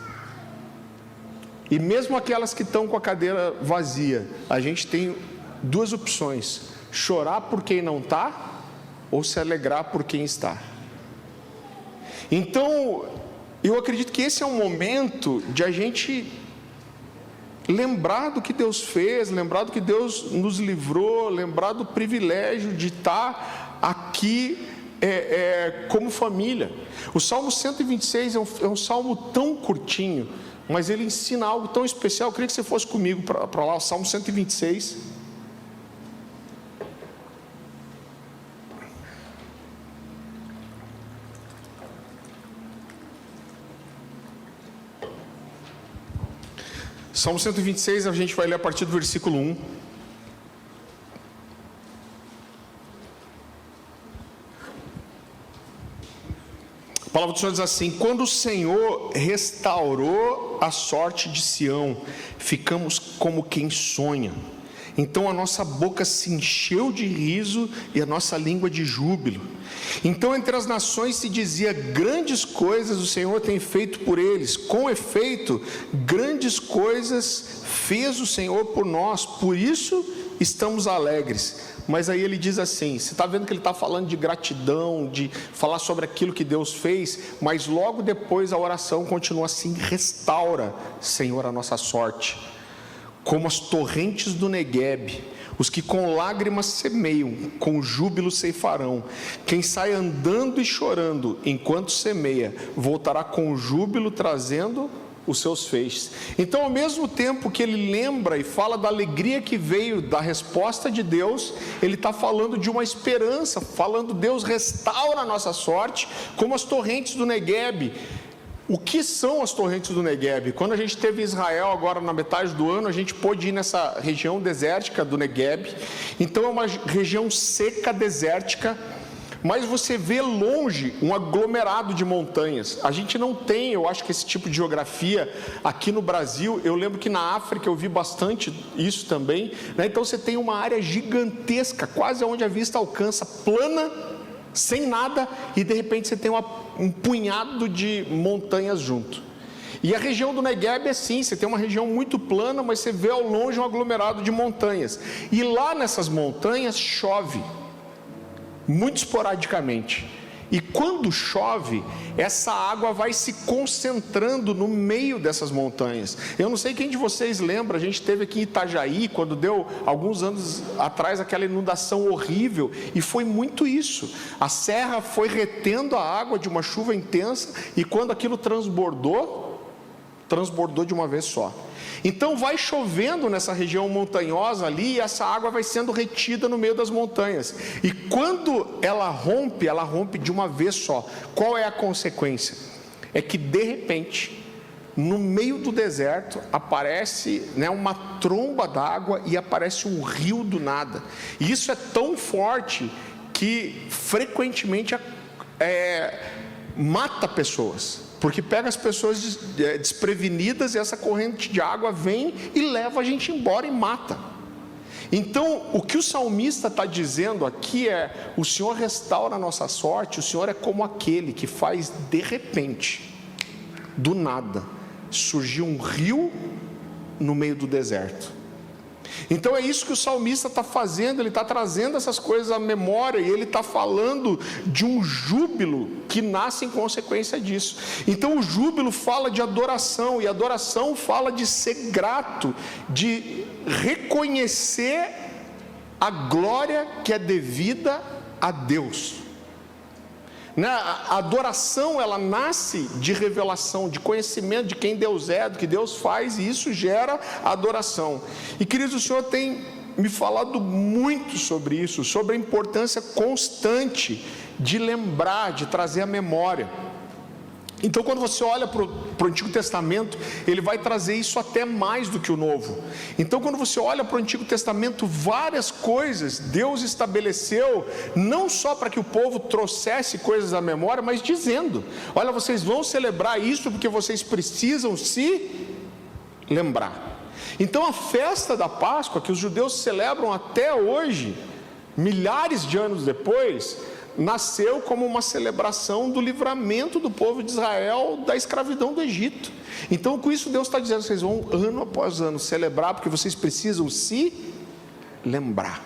E mesmo aquelas que estão com a cadeira vazia, a gente tem duas opções: chorar por quem não está, ou se alegrar por quem está. Então, eu acredito que esse é um momento de a gente lembrar do que Deus fez, lembrar do que Deus nos livrou, lembrar do privilégio de estar aqui como família. O Salmo 126 é um salmo tão curtinho, mas ele ensina algo tão especial. Eu queria que você fosse comigo para lá, o Salmo 126. Salmo 126, a gente vai ler a partir do versículo 1. A palavra do Senhor diz assim: quando o Senhor restaurou a sorte de Sião, ficamos como quem sonha. Então a nossa boca se encheu de riso e a nossa língua de júbilo. Então entre as nações se dizia: grandes coisas o Senhor tem feito por eles. Com efeito, grandes coisas fez o Senhor por nós, por isso estamos alegres. Mas aí ele diz assim, você está vendo que ele está falando de gratidão, de falar sobre aquilo que Deus fez, mas logo depois a oração continua assim: restaura, Senhor, a nossa sorte, como as torrentes do Neguebe. Os que com lágrimas semeiam, com júbilo ceifarão. Quem sai andando e chorando enquanto semeia, voltará com júbilo trazendo os seus feixes. Então, ao mesmo tempo que ele lembra e fala da alegria que veio da resposta de Deus, ele está falando de uma esperança, falando: Deus restaura a nossa sorte, como as torrentes do Neguebe. O que são as torrentes do Neguebe? Quando a gente esteve em Israel, agora na metade do ano, a gente pôde ir nessa região desértica do Neguebe. Então é uma região seca, desértica, mas você vê longe um aglomerado de montanhas. A gente não tem, eu acho que esse tipo de geografia aqui no Brasil. Eu lembro que na África eu vi bastante isso também, né? Então você tem uma área gigantesca, quase onde a vista alcança, plana, sem nada, e de repente você tem um punhado de montanhas junto. E a região do Neguebe é assim, você tem uma região muito plana, mas você vê ao longe um aglomerado de montanhas. E lá nessas montanhas chove, muito esporadicamente. E quando chove, essa água vai se concentrando no meio dessas montanhas. Eu não sei quem de vocês lembra, a gente esteve aqui em Itajaí, quando deu alguns anos atrás aquela inundação horrível, e foi muito isso. A serra foi retendo a água de uma chuva intensa, e quando aquilo transbordou de uma vez só. Então vai chovendo nessa região montanhosa ali, e essa água vai sendo retida no meio das montanhas. E quando ela rompe de uma vez só. Qual é a consequência? É que de repente, no meio do deserto, aparece, né, uma tromba d'água e aparece um rio do nada. E isso é tão forte que frequentemente mata pessoas. Porque pega as pessoas desprevenidas, e essa corrente de água vem e leva a gente embora e mata. Então, o que o salmista está dizendo aqui é: o Senhor restaura a nossa sorte. O Senhor é como aquele que faz de repente, do nada, surgir um rio no meio do deserto. Então é isso que o salmista está fazendo, ele está trazendo essas coisas à memória, e ele está falando de um júbilo que nasce em consequência disso. Então o júbilo fala de adoração, e adoração fala de ser grato, de reconhecer a glória que é devida a Deus. A adoração, ela nasce de revelação, de conhecimento de quem Deus é, do que Deus faz, e isso gera adoração. E queridos, o Senhor tem me falado muito sobre isso, sobre a importância constante de lembrar, de trazer a memória. Então, quando você olha para o Antigo Testamento, ele vai trazer isso até mais do que o Novo. Então, quando você olha para o Antigo Testamento, várias coisas Deus estabeleceu, não só para que o povo trouxesse coisas à memória, mas dizendo: olha, vocês vão celebrar isso porque vocês precisam se lembrar. Então, a festa da Páscoa, que os judeus celebram até hoje, milhares de anos depois, nasceu como uma celebração do livramento do povo de Israel da escravidão do Egito. Então, com isso Deus está dizendo: vocês vão ano após ano celebrar, porque vocês precisam se lembrar.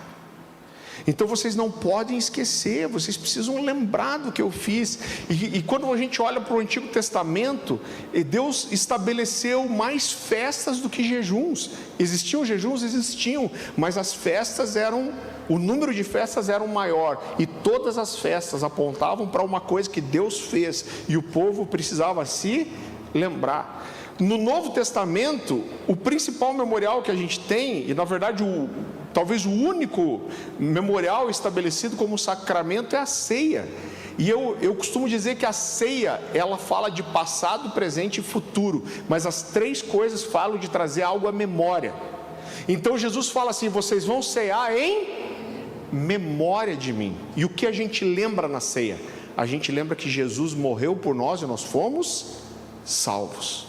Então vocês não podem esquecer, vocês precisam lembrar do que eu fiz. E quando a gente olha para o Antigo Testamento, Deus estabeleceu mais festas do que jejuns. Existiam jejuns? Existiam, mas as festas o número de festas era maior, e todas as festas apontavam para uma coisa que Deus fez, e o povo precisava se lembrar. No Novo Testamento, o principal memorial que a gente tem, e na verdade talvez o único memorial estabelecido como sacramento, é a ceia. E eu costumo dizer que a ceia, ela fala de passado, presente e futuro, mas as três coisas falam de trazer algo à memória. Então Jesus fala assim: vocês vão cear em memória de mim. E o que a gente lembra na ceia? A gente lembra que Jesus morreu por nós e nós fomos salvos.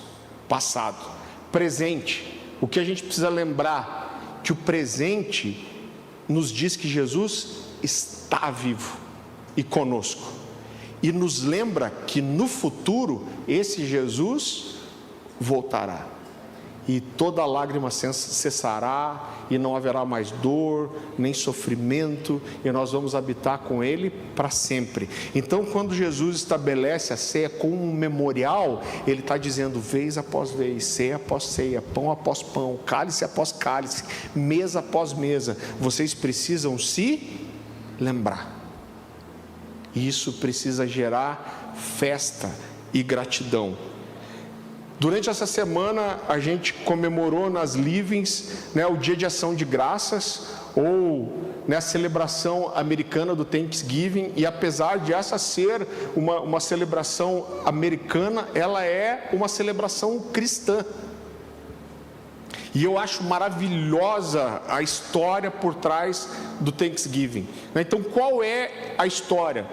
Passado. Presente, o que a gente precisa lembrar? Que o presente nos diz que Jesus está vivo e conosco, e nos lembra que no futuro esse Jesus voltará, e toda lágrima cessará, e não haverá mais dor, nem sofrimento, e nós vamos habitar com Ele para sempre. Então, quando Jesus estabelece a ceia como um memorial, Ele está dizendo vez após vez, ceia após ceia, pão após pão, cálice após cálice, mesa após mesa, vocês precisam se lembrar. E isso precisa gerar festa e gratidão. Durante essa semana a gente comemorou nas livings, o Dia de Ação de Graças, ou a celebração americana do Thanksgiving. E apesar de essa ser uma celebração americana, ela é uma celebração cristã. E eu acho maravilhosa a história por trás do Thanksgiving. Então, qual é a história?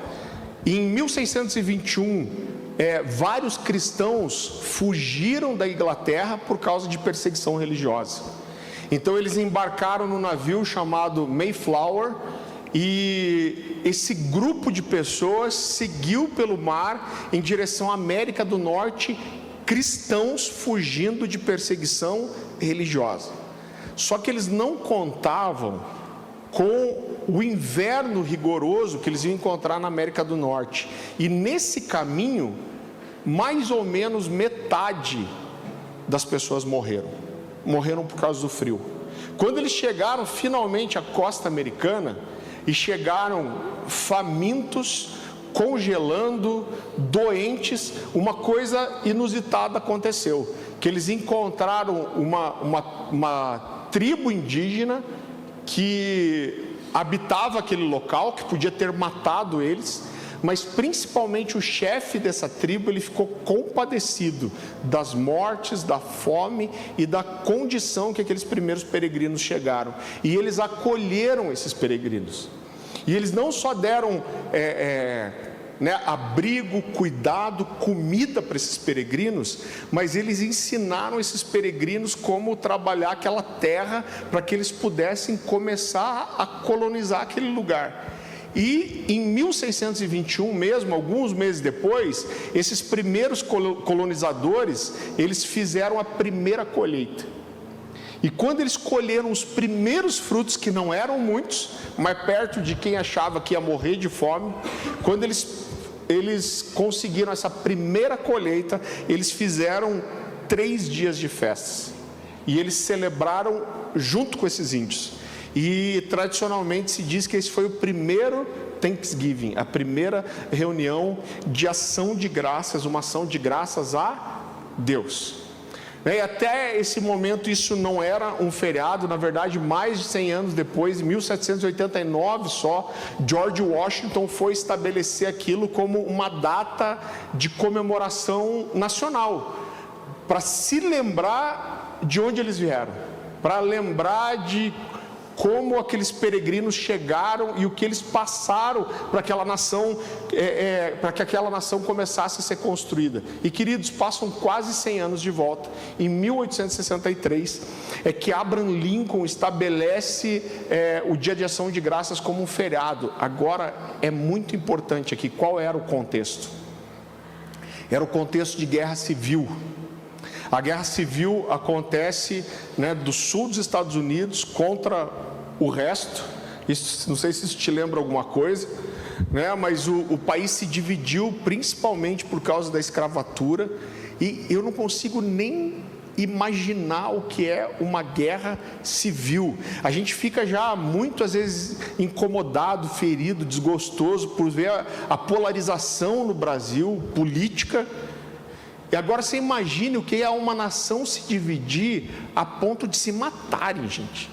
Em 1621, vários cristãos fugiram da Inglaterra por causa de perseguição religiosa. Então eles embarcaram no navio chamado Mayflower, e esse grupo de pessoas seguiu pelo mar em direção à América do Norte, cristãos fugindo de perseguição religiosa. Só que eles não contavam com o inverno rigoroso que eles iam encontrar na América do Norte. E nesse caminho, mais ou menos metade das pessoas morreram por causa do frio. Quando eles chegaram finalmente à costa americana, e chegaram famintos, congelando, doentes, uma coisa inusitada aconteceu, que eles encontraram uma tribo indígena que habitava aquele local, que podia ter matado eles, mas principalmente o chefe dessa tribo, ele ficou compadecido das mortes, da fome e da condição que aqueles primeiros peregrinos chegaram, e eles acolheram esses peregrinos, e eles não só deram abrigo, cuidado, comida para esses peregrinos, mas eles ensinaram esses peregrinos como trabalhar aquela terra, para que eles pudessem começar a colonizar aquele lugar. E em 1621 mesmo, alguns meses depois, esses primeiros colonizadores, eles fizeram a primeira colheita. E quando eles colheram os primeiros frutos, que não eram muitos, mas perto de quem achava que ia morrer de fome, quando eles conseguiram essa primeira colheita, eles fizeram 3 dias de festas, e eles celebraram junto com esses índios. E tradicionalmente se diz que esse foi o primeiro Thanksgiving, a primeira reunião de ação de graças, uma ação de graças a Deus. E até esse momento isso não era um feriado. Na verdade, mais de 100 anos depois, em 1789 só, George Washington foi estabelecer aquilo como uma data de comemoração nacional, para se lembrar de onde eles vieram, para lembrar de como aqueles peregrinos chegaram e o que eles passaram para aquela nação, para que aquela nação começasse a ser construída. E queridos, passam quase 100 anos de volta. Em 1863 é que Abraham Lincoln estabelece o Dia de Ação de Graças como um feriado. Agora é muito importante aqui, qual era o contexto? Era o contexto de guerra civil. A guerra civil acontece do sul dos Estados Unidos contra o resto, Isso, não sei se isso te lembra alguma coisa, né? Mas o país se dividiu principalmente por causa da escravatura, e eu não consigo nem imaginar o que é uma guerra civil. A gente fica já muitas vezes incomodado, ferido, desgostoso por ver a polarização no Brasil, política. E agora você imagine o que é uma nação se dividir a ponto de se matarem, gente.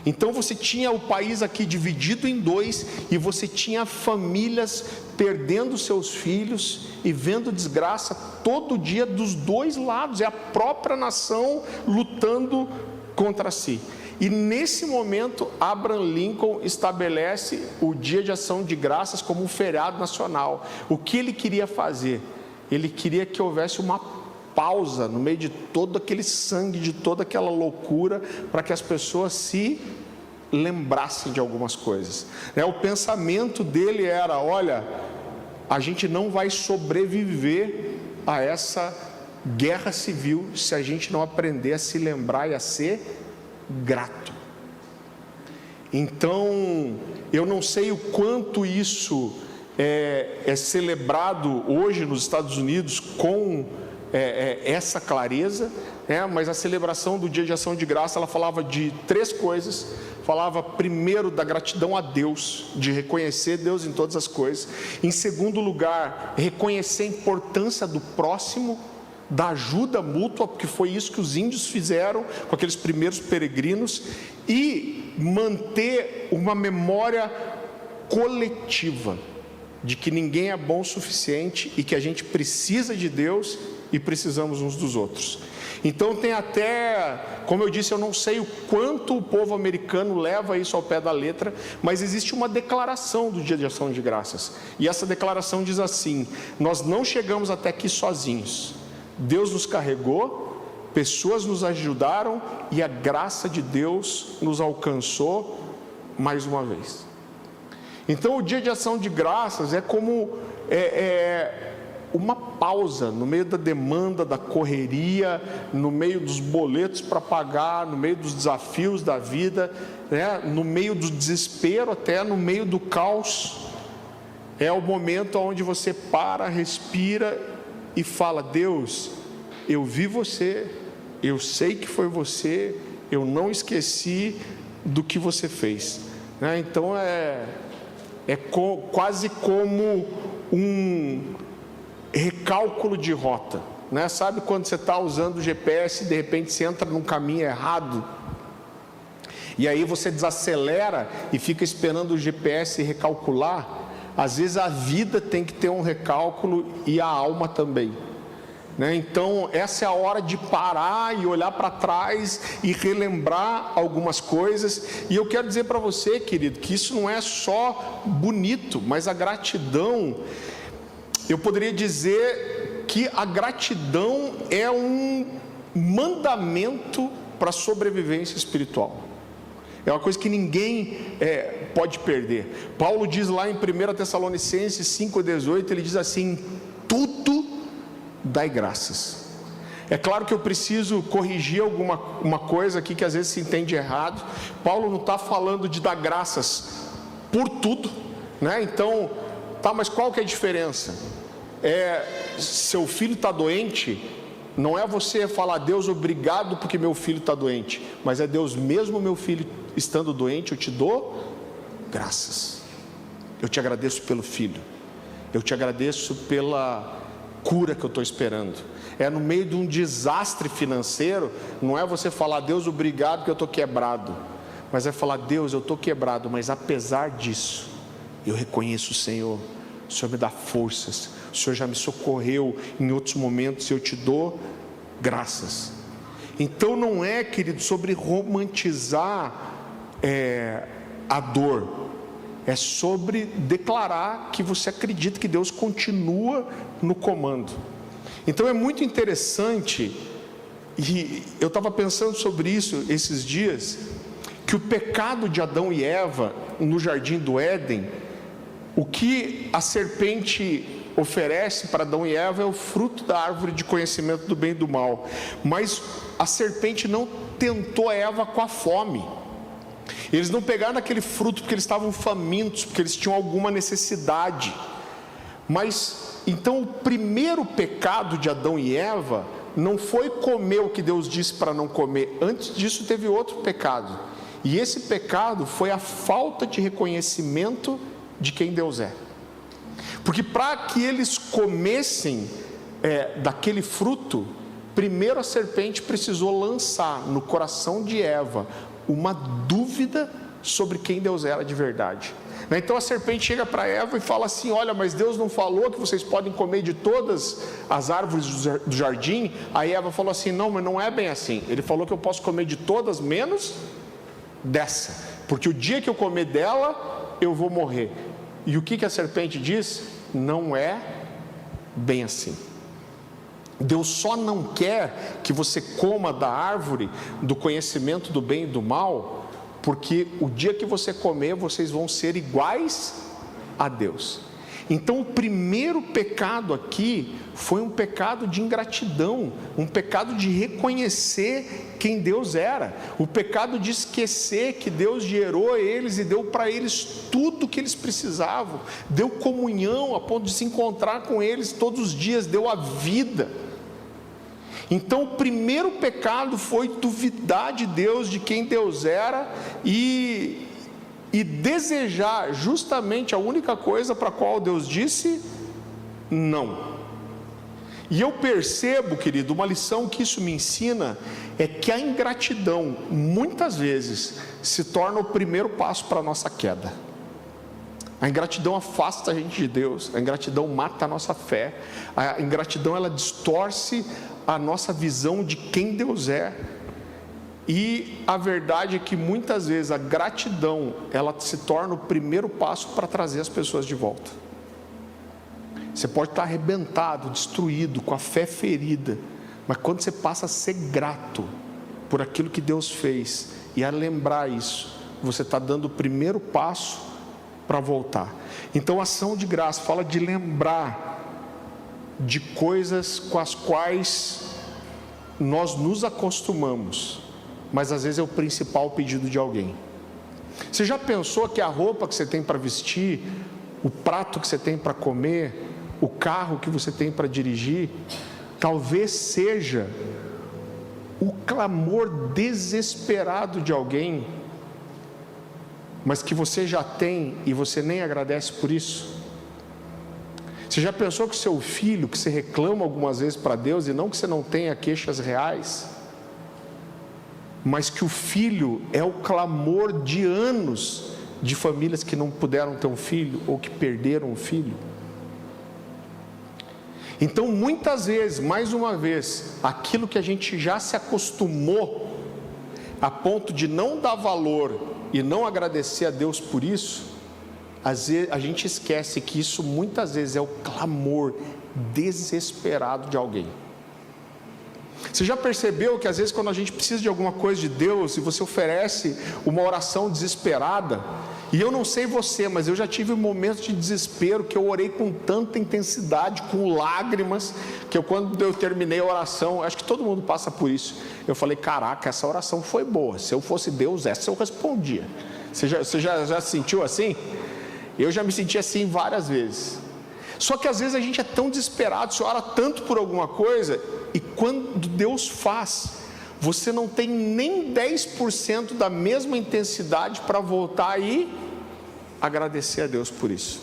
Então você tinha o país aqui dividido em dois, e você tinha famílias perdendo seus filhos e vendo desgraça todo dia dos dois lados. É a própria nação lutando contra si. E nesse momento, Abraham Lincoln estabelece o Dia de Ação de Graças como um feriado nacional. O que ele queria fazer? Ele queria que houvesse uma pausa no meio de todo aquele sangue, de toda aquela loucura, para que as pessoas se lembrassem de algumas coisas. O pensamento dele era: olha, a gente não vai sobreviver a essa guerra civil se a gente não aprender a se lembrar e a ser grato. Então, eu não sei o quanto isso é celebrado hoje nos Estados Unidos com essa clareza, mas a celebração do Dia de Ação de Graça, ela falava de três coisas. Falava primeiro da gratidão a Deus, de reconhecer Deus em todas as coisas. Em segundo lugar, reconhecer a importância do próximo, da ajuda mútua, porque foi isso que os índios fizeram com aqueles primeiros peregrinos, e manter uma memória coletiva de que ninguém é bom o suficiente e que a gente precisa de Deus e precisamos uns dos outros. Então tem até, como eu disse, eu não sei o quanto o povo americano leva isso ao pé da letra, mas existe uma declaração do Dia de Ação de Graças, e essa declaração diz assim: nós não chegamos até aqui sozinhos, Deus nos carregou, pessoas nos ajudaram e a graça de Deus nos alcançou mais uma vez. Então o Dia de Ação de Graças é como uma pausa no meio da demanda, da correria, no meio dos boletos para pagar, no meio dos desafios da vida, no meio do desespero, até no meio do caos. É o momento onde você para, respira e fala: Deus, eu vi você, eu sei que foi você, eu não esqueci do que você fez. Então quase como um recálculo de rota, Sabe quando você está usando o GPS e de repente você entra num caminho errado, e aí você desacelera e fica esperando o GPS recalcular? Às vezes a vida tem que ter um recálculo, e a alma também, Então essa é a hora de parar e olhar para trás e relembrar algumas coisas. E eu quero dizer para você, querido, que isso não é só bonito, mas a gratidão, eu poderia dizer que a gratidão é um mandamento para a sobrevivência espiritual. É uma coisa que ninguém pode perder. Paulo diz lá em 1 Tessalonicenses 5,18, ele diz assim: tudo dai graças. É claro que eu preciso corrigir uma coisa aqui que às vezes se entende errado. Paulo não está falando de dar graças por tudo, Então, mas qual que é a diferença? Seu filho está doente, não é você falar: Deus, obrigado porque meu filho está doente, mas é Deus, mesmo meu filho estando doente, eu te dou graças. Eu te agradeço pelo filho, eu te agradeço pela cura que eu estou esperando. No meio de um desastre financeiro, não é você falar: Deus, obrigado que eu estou quebrado, mas é falar: Deus, eu estou quebrado, mas apesar disso, eu reconheço o Senhor me dá forças, o Senhor já me socorreu em outros momentos, e eu te dou graças. Então não é, querido, sobre romantizar a dor, é sobre declarar que você acredita que Deus continua no comando. Então é muito interessante, e eu estava pensando sobre isso esses dias, que o pecado de Adão e Eva no jardim do Éden, o que a serpente oferece para Adão e Eva é o fruto da árvore de conhecimento do bem e do mal, mas a serpente não tentou Eva com a fome. Eles não pegaram aquele fruto porque eles estavam famintos, porque eles tinham alguma necessidade. Mas, então, o primeiro pecado de Adão e Eva não foi comer o que Deus disse para não comer. Antes disso teve outro pecado. E esse pecado foi a falta de reconhecimento de quem Deus é. Porque para que eles comessem daquele fruto, primeiro a serpente precisou lançar no coração de Eva uma dúvida sobre quem Deus era de verdade. Então a serpente chega para Eva e fala assim: olha, mas Deus não falou que vocês podem comer de todas as árvores do jardim? Aí Eva falou assim: não, mas não é bem assim. Ele falou que eu posso comer de todas menos dessa, porque o dia que eu comer dela, eu vou morrer. E o que a serpente diz? Não é bem assim. Deus só não quer que você coma da árvore do conhecimento do bem e do mal, porque o dia que você comer, vocês vão ser iguais a Deus. Então o primeiro pecado aqui foi um pecado de ingratidão, um pecado de reconhecer quem Deus era, o pecado de esquecer que Deus gerou eles e deu para eles tudo o que eles precisavam, deu comunhão a ponto de se encontrar com eles todos os dias, deu a vida. Então o primeiro pecado foi duvidar de Deus, de quem Deus era, e desejar justamente a única coisa para a qual Deus disse não. E eu percebo, querido, uma lição que isso me ensina é que a ingratidão muitas vezes se torna o primeiro passo para a nossa queda. A ingratidão afasta a gente de Deus, a ingratidão mata a nossa fé, a ingratidão ela distorce a nossa visão de quem Deus é. E a verdade é que muitas vezes a gratidão ela se torna o primeiro passo para trazer as pessoas de volta. Você pode estar arrebentado, destruído, com a fé ferida, mas quando você passa a ser grato por aquilo que Deus fez e a lembrar isso, você está dando o primeiro passo para voltar. Então a ação de graça fala de lembrar de coisas com as quais nós nos acostumamos, mas às vezes é o principal pedido de alguém. Você já pensou que a roupa que você tem para vestir, o prato que você tem para comer, o carro que você tem para dirigir, talvez seja o clamor desesperado de alguém, mas que você já tem e você nem agradece por isso? Você já pensou que o seu filho, que você reclama algumas vezes para Deus, e não que você não tenha queixas reais, mas que o filho é o clamor de anos de famílias que não puderam ter um filho ou que perderam um filho? Então muitas vezes, mais uma vez, aquilo que a gente já se acostumou a ponto de não dar valor e não agradecer a Deus por isso, às vezes a gente esquece que isso muitas vezes é o clamor desesperado de alguém. Você já percebeu que às vezes quando a gente precisa de alguma coisa de Deus e você oferece uma oração desesperada, e eu não sei você, mas eu já tive momentos de desespero que eu orei com tanta intensidade, com lágrimas, que quando eu terminei a oração, acho que todo mundo passa por isso, eu falei: caraca, essa oração foi boa, se eu fosse Deus, essa eu respondia. Você já se sentiu assim? Eu já me senti assim várias vezes. Só que às vezes a gente é tão desesperado, você ora tanto por alguma coisa, e quando Deus faz, você não tem nem 10% da mesma intensidade para voltar e agradecer a Deus por isso.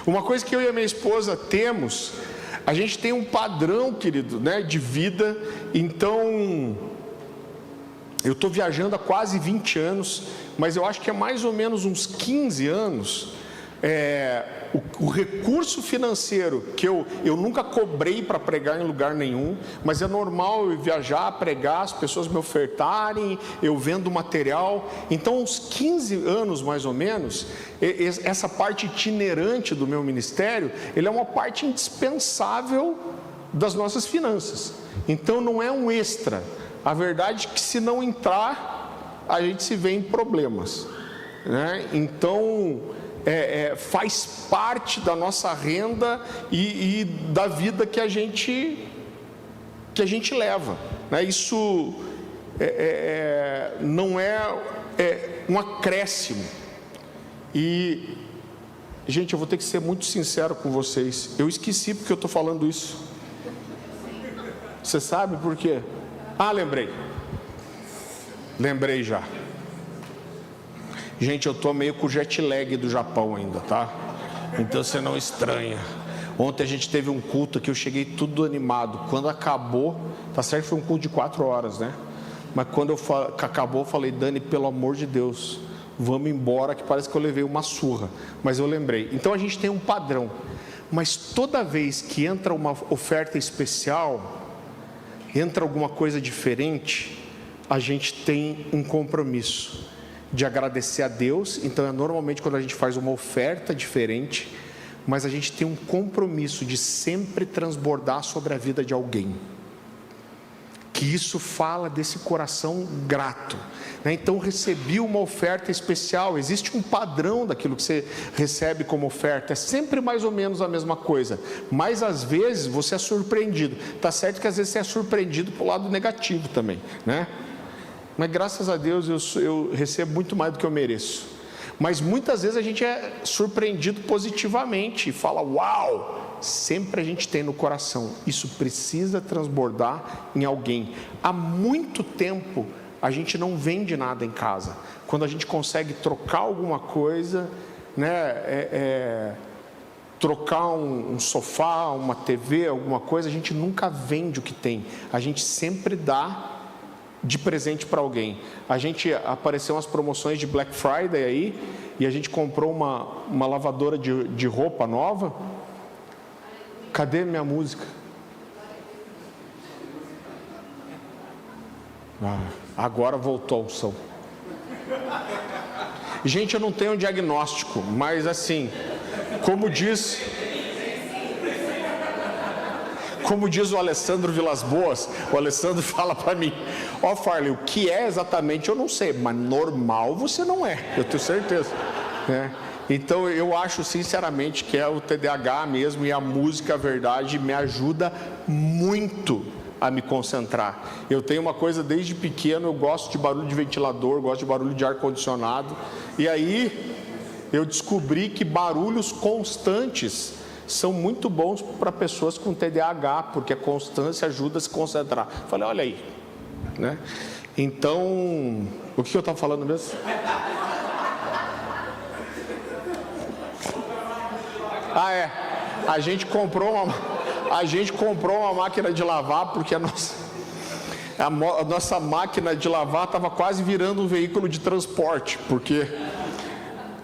Uma coisa que eu e a minha esposa temos, a gente tem um padrão, querido, de vida. Então, eu estou viajando há quase 20 anos, mas eu acho que é mais ou menos uns 15 anos, o recurso financeiro que eu nunca cobrei para pregar em lugar nenhum, mas é normal eu viajar, pregar, as pessoas me ofertarem, eu vendo material. Então, uns 15 anos mais ou menos, essa parte itinerante do meu ministério, ele é uma parte indispensável das nossas finanças. Então não é um extra. A verdade é que se não entrar, a gente se vê em problemas, Então faz parte da nossa renda e da vida que a gente leva, Isso não é um acréscimo. E, gente, eu vou ter que ser muito sincero com vocês. Eu esqueci porque eu estou falando isso. Você sabe por quê? Lembrei já. Gente, eu estou meio com o jet lag do Japão ainda, tá? Então você não estranha. Ontem a gente teve um culto que eu cheguei tudo animado. Quando acabou, tá certo que foi um culto de 4 horas, né? Mas quando acabou, eu falei: Dani, pelo amor de Deus, vamos embora, que parece que eu levei uma surra. Mas eu lembrei. Então a gente tem um padrão. Mas toda vez que entra uma oferta especial, entra alguma coisa diferente, a gente tem um compromisso de agradecer a Deus. Então normalmente quando a gente faz uma oferta diferente, mas a gente tem um compromisso de sempre transbordar sobre a vida de alguém, que isso fala desse coração grato, né? Então recebi uma oferta especial, existe um padrão daquilo que você recebe como oferta, é sempre mais ou menos a mesma coisa, mas às vezes você é surpreendido. Tá certo que às vezes você é surpreendido pelo lado negativo também, né? Mas graças a Deus eu recebo muito mais do que eu mereço. Mas muitas vezes a gente é surpreendido positivamente e fala: uau! Sempre a gente tem no coração, isso precisa transbordar em alguém. Há muito tempo a gente não vende nada em casa. Quando a gente consegue trocar alguma coisa, né, trocar um sofá, uma TV, alguma coisa, a gente nunca vende o que tem. A gente sempre dá de presente para alguém. Apareceu umas promoções de Black Friday aí, e a gente comprou uma lavadora de roupa nova. Cadê minha música? Agora voltou o som. Gente, eu não tenho um diagnóstico, mas assim, como diz o Alessandro Vilas Boas, o Alessandro fala para mim: ó, Farley, o que é exatamente eu não sei, mas normal você não é, eu tenho certeza, né? Então eu acho sinceramente que é o TDAH mesmo, e a música, a verdade, me ajuda muito a me concentrar. Eu tenho uma coisa desde pequeno, eu gosto de barulho de ventilador, gosto de barulho de ar-condicionado, e aí eu descobri que barulhos constantes são muito bons para pessoas com TDAH, porque a constância ajuda a se concentrar. Falei: olha aí, né? Então, o que eu estava falando mesmo? A gente comprou uma máquina de lavar, porque a nossa máquina de lavar estava quase virando um veículo de transporte, porque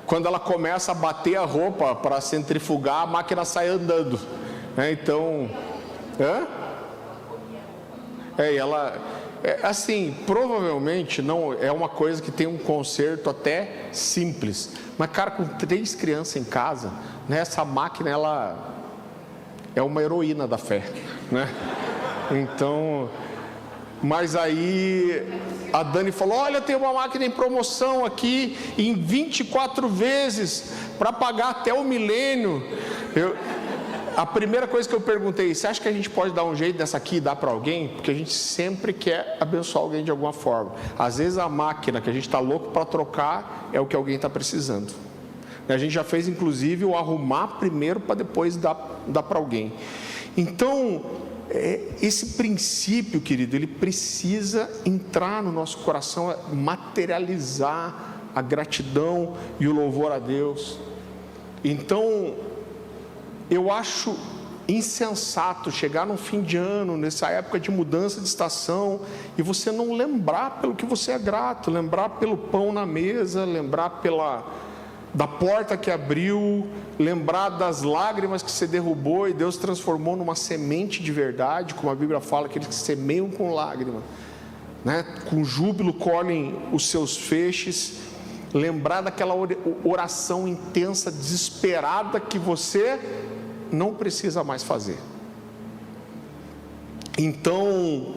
quando ela começa a bater a roupa para centrifugar, a máquina sai andando, né? Então, assim, provavelmente não é uma coisa que tem um conserto até simples, mas cara, com 3 crianças em casa, né, essa máquina ela é uma heroína da fé, né? Então, mas aí a Dani falou: olha, tem uma máquina em promoção aqui em 24 vezes para pagar até o milênio. A primeira coisa que eu perguntei: você acha que a gente pode dar um jeito dessa aqui e dar para alguém? Porque a gente sempre quer abençoar alguém de alguma forma. Às vezes a máquina que a gente está louco para trocar é o que alguém está precisando. A gente já fez inclusive o arrumar primeiro para depois dar para alguém. Então, esse princípio, querido, ele precisa entrar no nosso coração, materializar a gratidão e o louvor a Deus. Então, eu acho insensato chegar no fim de ano, nessa época de mudança de estação, e você não lembrar pelo que você é grato, lembrar pelo pão na mesa, lembrar da porta que abriu, lembrar das lágrimas que você derrubou e Deus transformou numa semente de verdade, como a Bíblia fala, aqueles que semeiam com lágrima, né? Com júbilo colhem os seus feixes. Lembrar daquela oração intensa, desesperada, que você não precisa mais fazer. Então,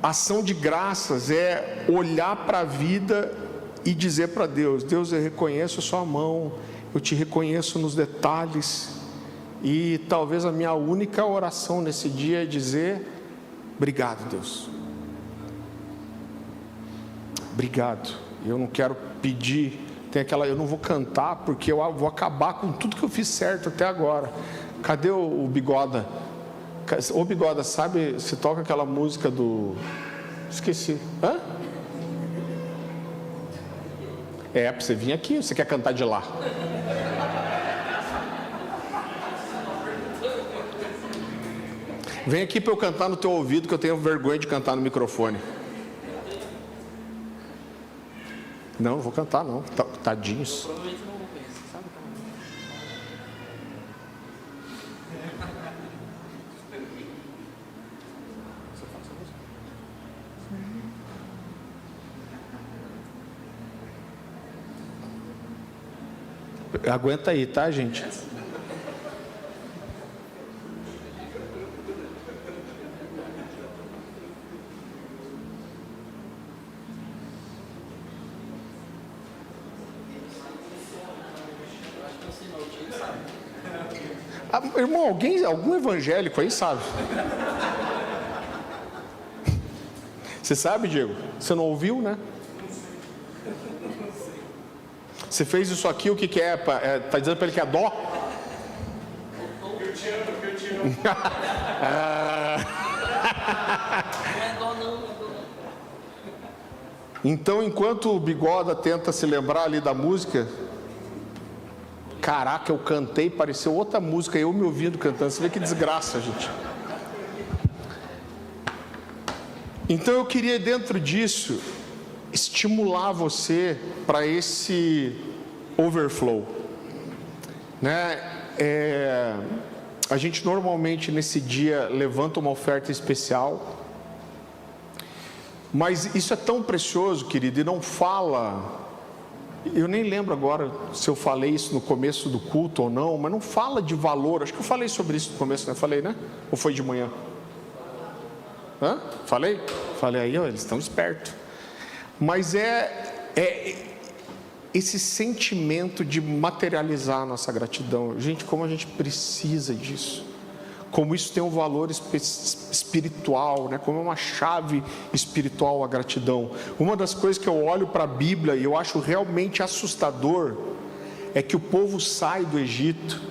ação de graças é olhar para a vida e dizer para Deus: Deus, eu reconheço a sua mão, eu te reconheço nos detalhes, e talvez a minha única oração nesse dia é dizer: obrigado, Deus, obrigado. Eu não quero pedir, eu não vou cantar porque eu vou acabar com tudo que eu fiz certo até agora. Cadê o Bigoda? Ô Bigoda, sabe, se toca aquela música do... Esqueci. Hã? Pra você vir aqui, ou você quer cantar de lá? Vem aqui para eu cantar no teu ouvido, que eu tenho vergonha de cantar no microfone. Não vou cantar não, tadinhos. Provavelmente não vou conhecer, sabe? Aguenta aí, tá, gente? Irmão, algum evangélico aí sabe? Você sabe, Diego? Você não ouviu, né? Você fez isso aqui, o que é? Tá dizendo para ele que é dó? Eu te amo. Não é dó não. Então, enquanto o Bigoda tenta se lembrar ali da música, caraca, eu cantei, pareceu outra música, eu me ouvindo cantando. Você vê que desgraça, gente. Então eu queria, dentro disso, estimular você para esse overflow, né? A gente normalmente nesse dia levanta uma oferta especial, mas isso é tão precioso, querido, e não fala. Eu nem lembro agora se eu falei isso no começo do culto ou não, mas não fala de valor. Acho que eu falei sobre isso no começo, né? Falei, né? Ou foi de manhã? Hã? Falei? Falei aí, ó, eles estão espertos. Mas esse sentimento de materializar a nossa gratidão. Gente, como a gente precisa disso. Como isso tem um valor espiritual, né? Como é uma chave espiritual a gratidão. Uma das coisas que eu olho para a Bíblia e eu acho realmente assustador é que o povo sai do Egito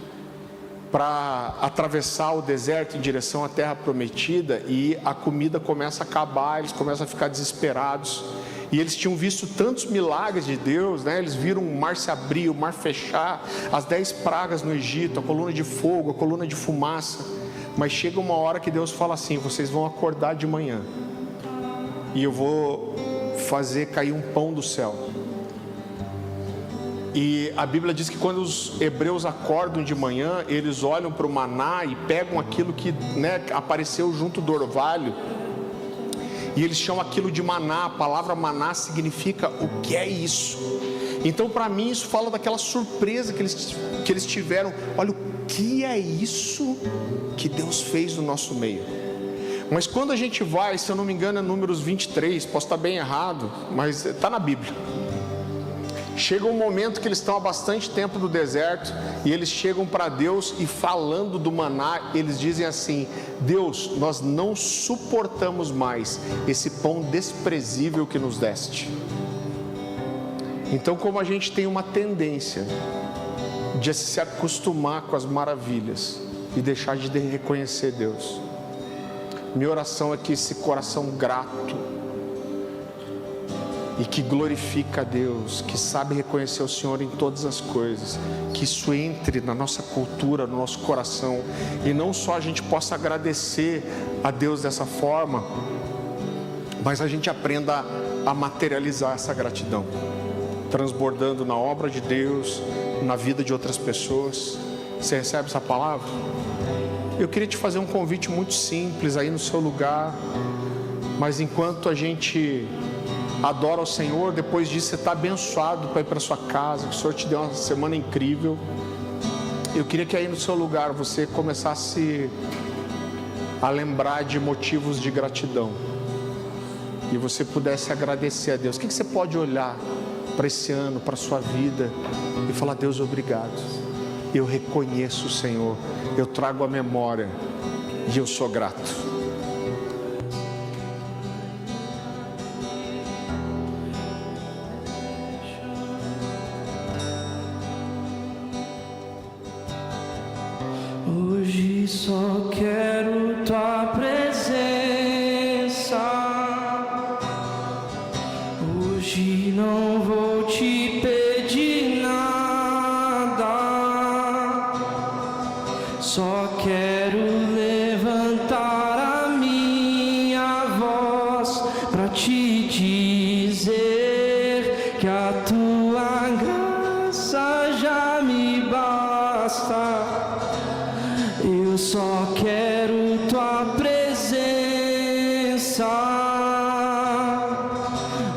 para atravessar o deserto em direção à terra prometida e a comida começa a acabar, eles começam a ficar desesperados. E eles tinham visto tantos milagres de Deus, né? Eles viram o mar se abrir, o mar fechar, as 10 pragas no Egito, a coluna de fogo, a coluna de fumaça. Mas chega uma hora que Deus fala assim: vocês vão acordar de manhã e eu vou fazer cair um pão do céu. E a Bíblia diz que quando os hebreus acordam de manhã, eles olham para o maná e pegam aquilo que, né, apareceu junto do orvalho, e eles chamam aquilo de maná. A palavra maná significa o que é isso. Então, para mim, isso fala daquela surpresa que eles tiveram. Olha, o que é isso que Deus fez no nosso meio? Mas quando a gente vai, se eu não me engano é Números 23, posso estar bem errado, mas está na Bíblia. Chega um momento que eles estão há bastante tempo no deserto e eles chegam para Deus e, falando do maná, eles dizem assim: Deus, nós não suportamos mais esse pão desprezível que nos deste. Então, como a gente tem uma tendência de se acostumar com as maravilhas e deixar de reconhecer Deus, minha oração é que esse coração grato e que glorifica a Deus, que sabe reconhecer o Senhor em todas as coisas, que isso entre na nossa cultura, no nosso coração, e não só a gente possa agradecer a Deus dessa forma, mas a gente aprenda a materializar essa gratidão, transbordando na obra de Deus, na vida de outras pessoas. Você recebe essa palavra? Eu queria te fazer um convite muito simples aí no seu lugar, mas enquanto a gente adora ao Senhor, depois disso você está abençoado para ir para sua casa, que o Senhor te deu uma semana incrível. Eu queria que aí no seu lugar você começasse a lembrar de motivos de gratidão e você pudesse agradecer a Deus. O que você pode olhar para esse ano, para a sua vida e falar: Deus, obrigado, eu reconheço o Senhor, eu trago a memória e eu sou grato. te pedir nada, só quero levantar a minha voz pra te dizer que a tua graça já me basta. Eu só quero tua presença.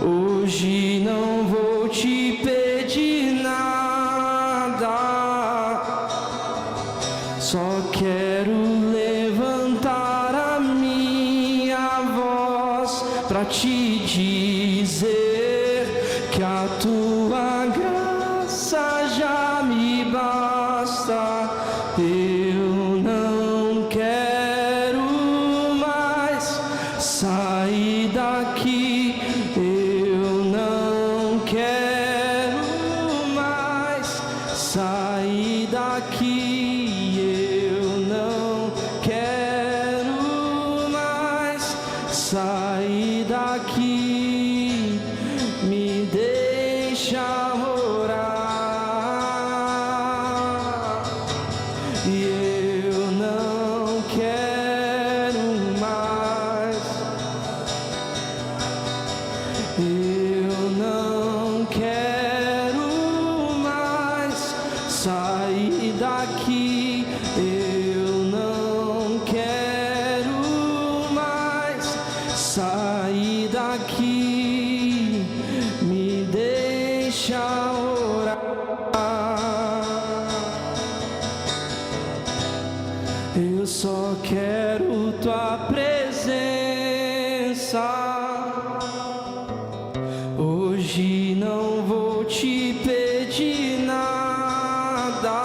Hoje não vou te pedir nada, só quero levantar a minha voz pra te dizer que a tua graça já me basta. Eu não quero mais sair daqui. Eu não quero mais sair daqui. Eu não quero mais sair daqui. Me deixa orar. E eu não quero mais. Eu não quero mais sair daqui. Eu não quero mais sair daqui. Me deixa orar. Eu só quero tua presença. Hoje não vou te pedir nada,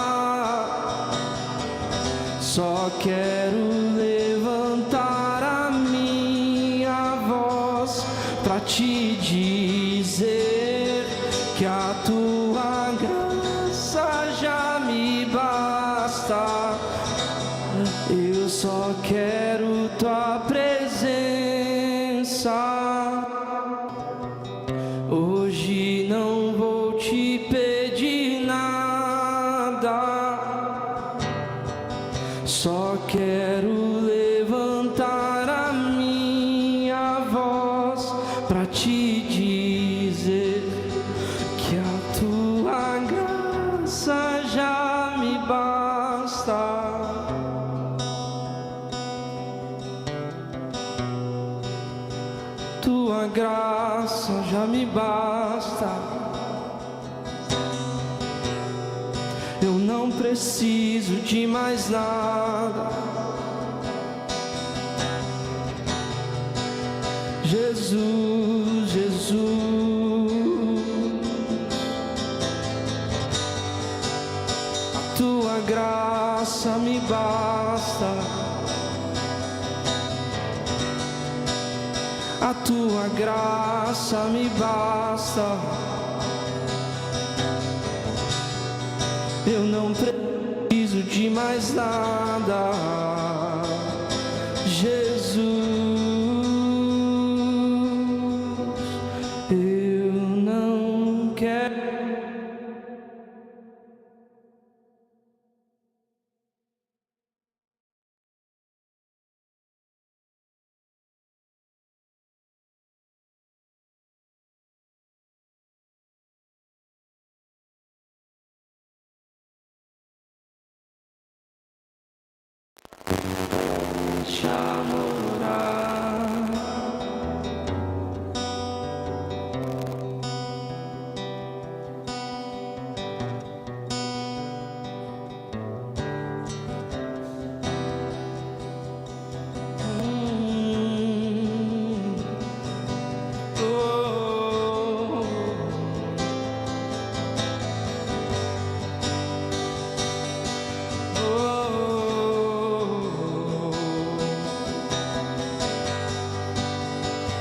só quero levantar a minha voz pra te dizer que a tua graça já me basta. Eu só quero tua presença. Hoje não vou te pedir nada, só quero levantar a minha voz pra te dizer que a tua graça já me basta. Tua graça já me basta. Eu não preciso de mais nada. Jesus, Jesus, a tua graça me basta. A tua graça me basta. Eu não preciso de mais nada. Jesus, eu não quero. Deixa morar.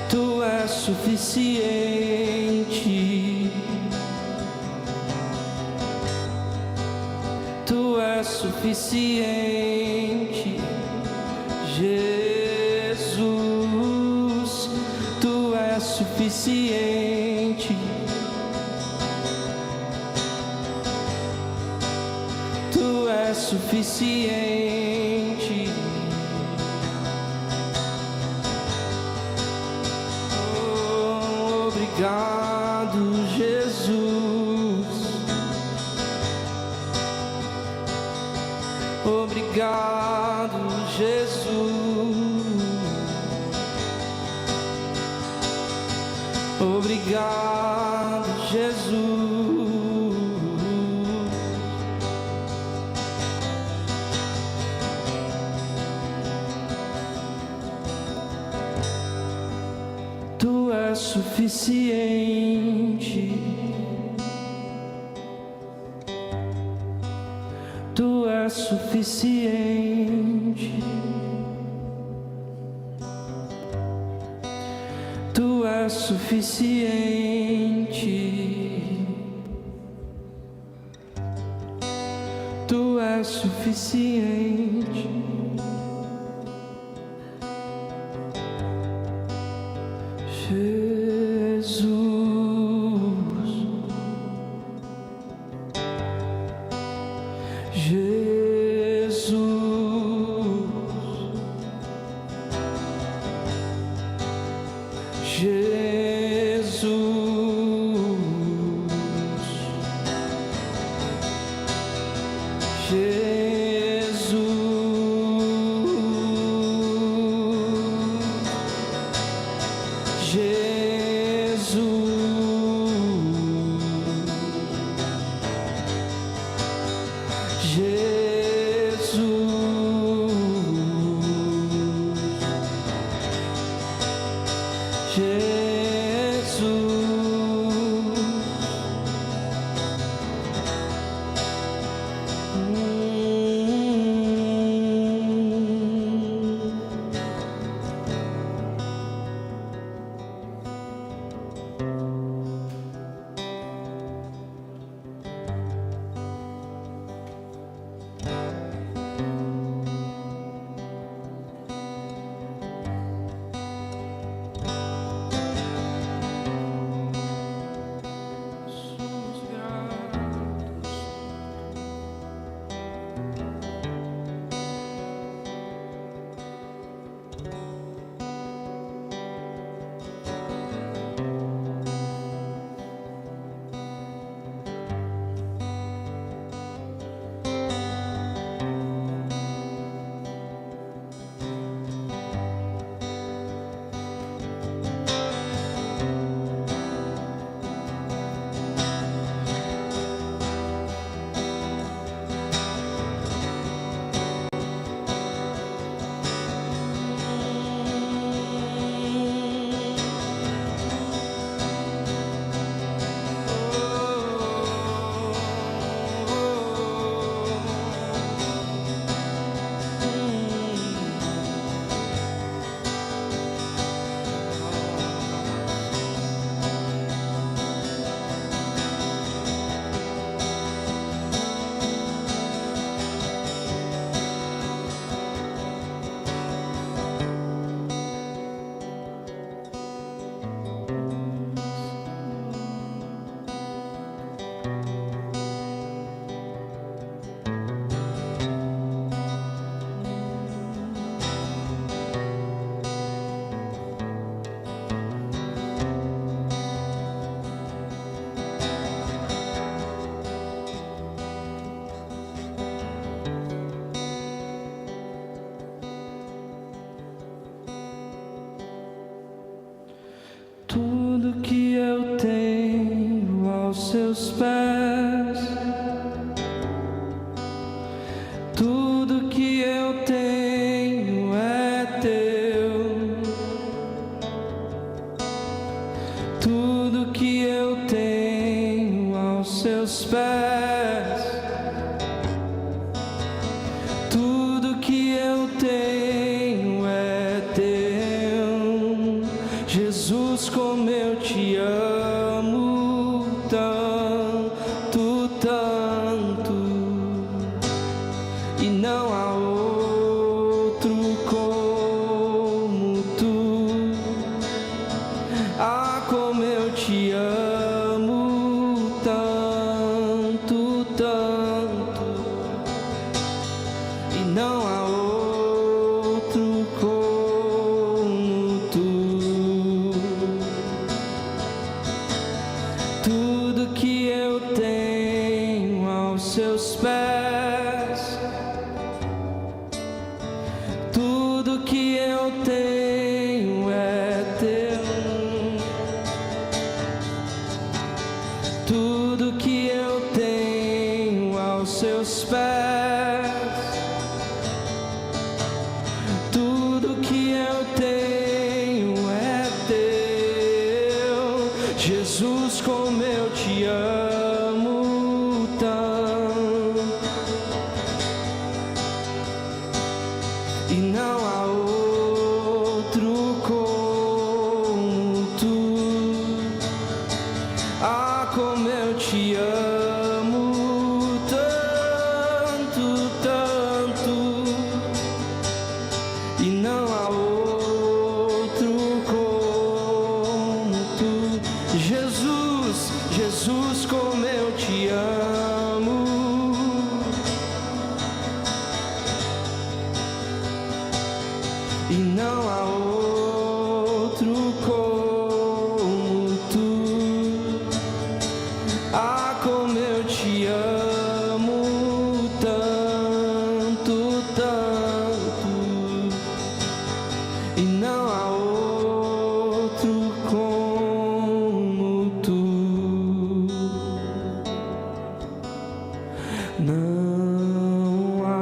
Tu és suficiente. Tu és suficiente, Jesus. Tu és suficiente. suficiente. Oh, obrigado, Jesus. Obrigado, Jesus. Obrigado, Jesus. Tu és suficiente. Tu és suficiente. Tu és suficiente. Tu és suficiente. Jesus. Tudo que eu tenho aos seus pés, tudo que eu tenho é teu, tudo que eu tenho aos seus pés, tudo que eu tenho é teu, Jesus, como eu te amo tanto, tanto, e não há outro como tu. Ah, como eu te amo tanto, tanto, tudo que eu tenho aos seus pés. Tudo que eu tenho é teu. Tudo que eu tenho aos seus pés. Tudo que eu tenho é teu. Jesus, como eu te amo tanto. E não há outro como tu. Ah, como eu te amo tanto, tanto. E não há outro como tu. Jesus, Jesus, como eu te amo. E não há outro como tu. Ah, como eu te amo tanto, tanto. E não há outro como tu. Não há.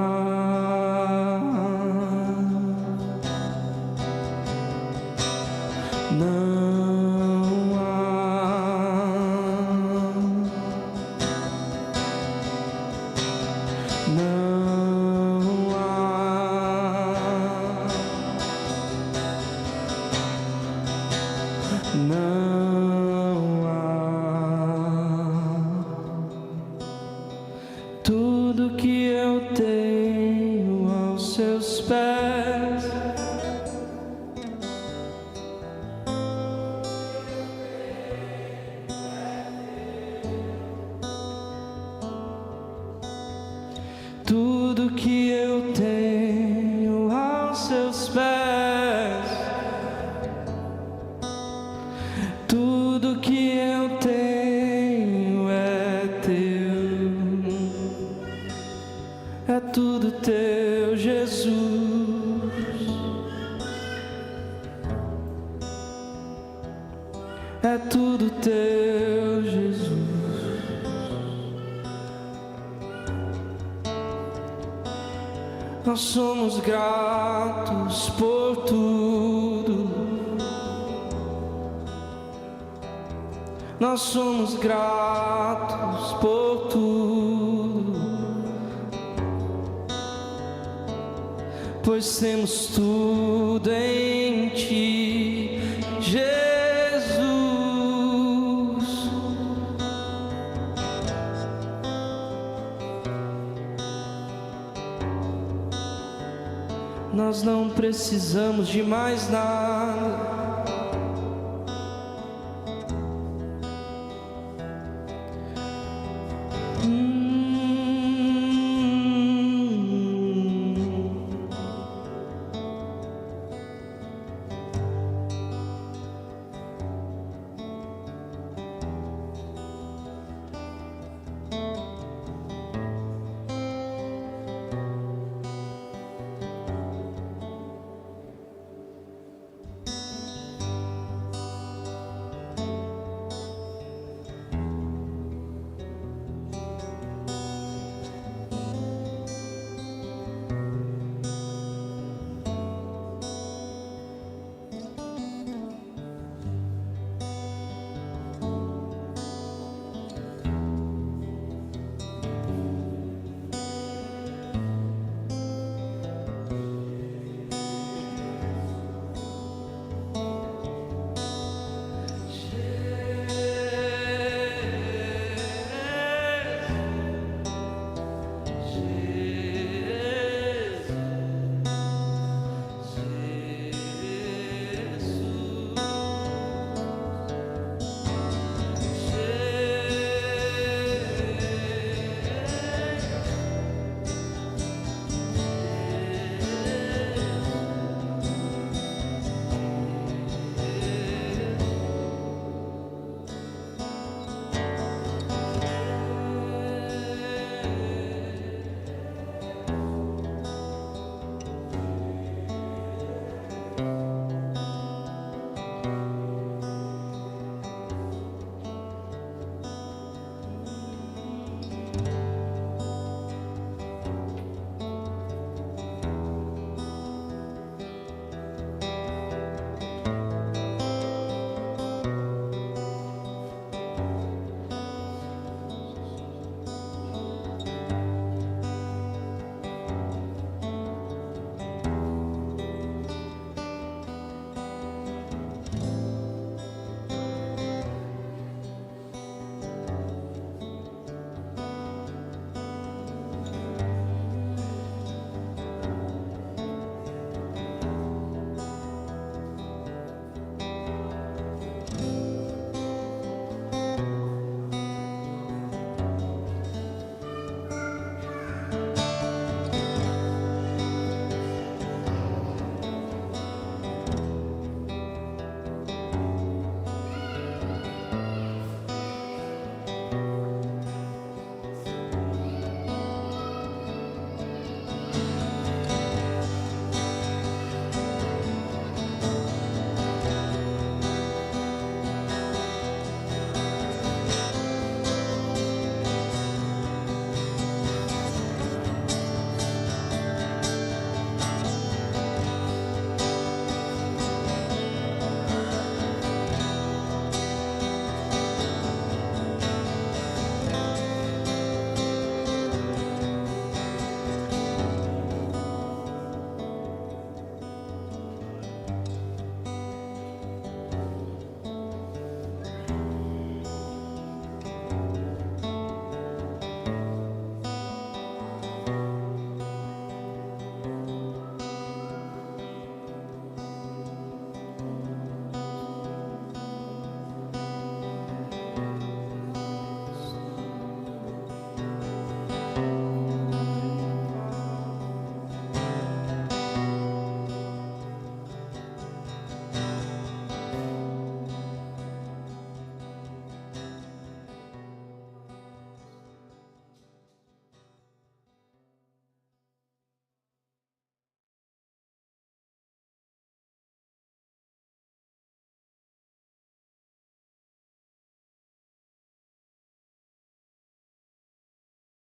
Não há. Não há. Não há. Tudo que eu tenho aos seus pés. Tudo que eu tenho aos seus pés. Tudo que eu tenho é teu. É tudo teu, Jesus. É tudo teu, Jesus. Nós somos gratos por tudo. Nós somos gratos por tudo. Pois temos tudo em ti, Jesus. Nós não precisamos de mais nada.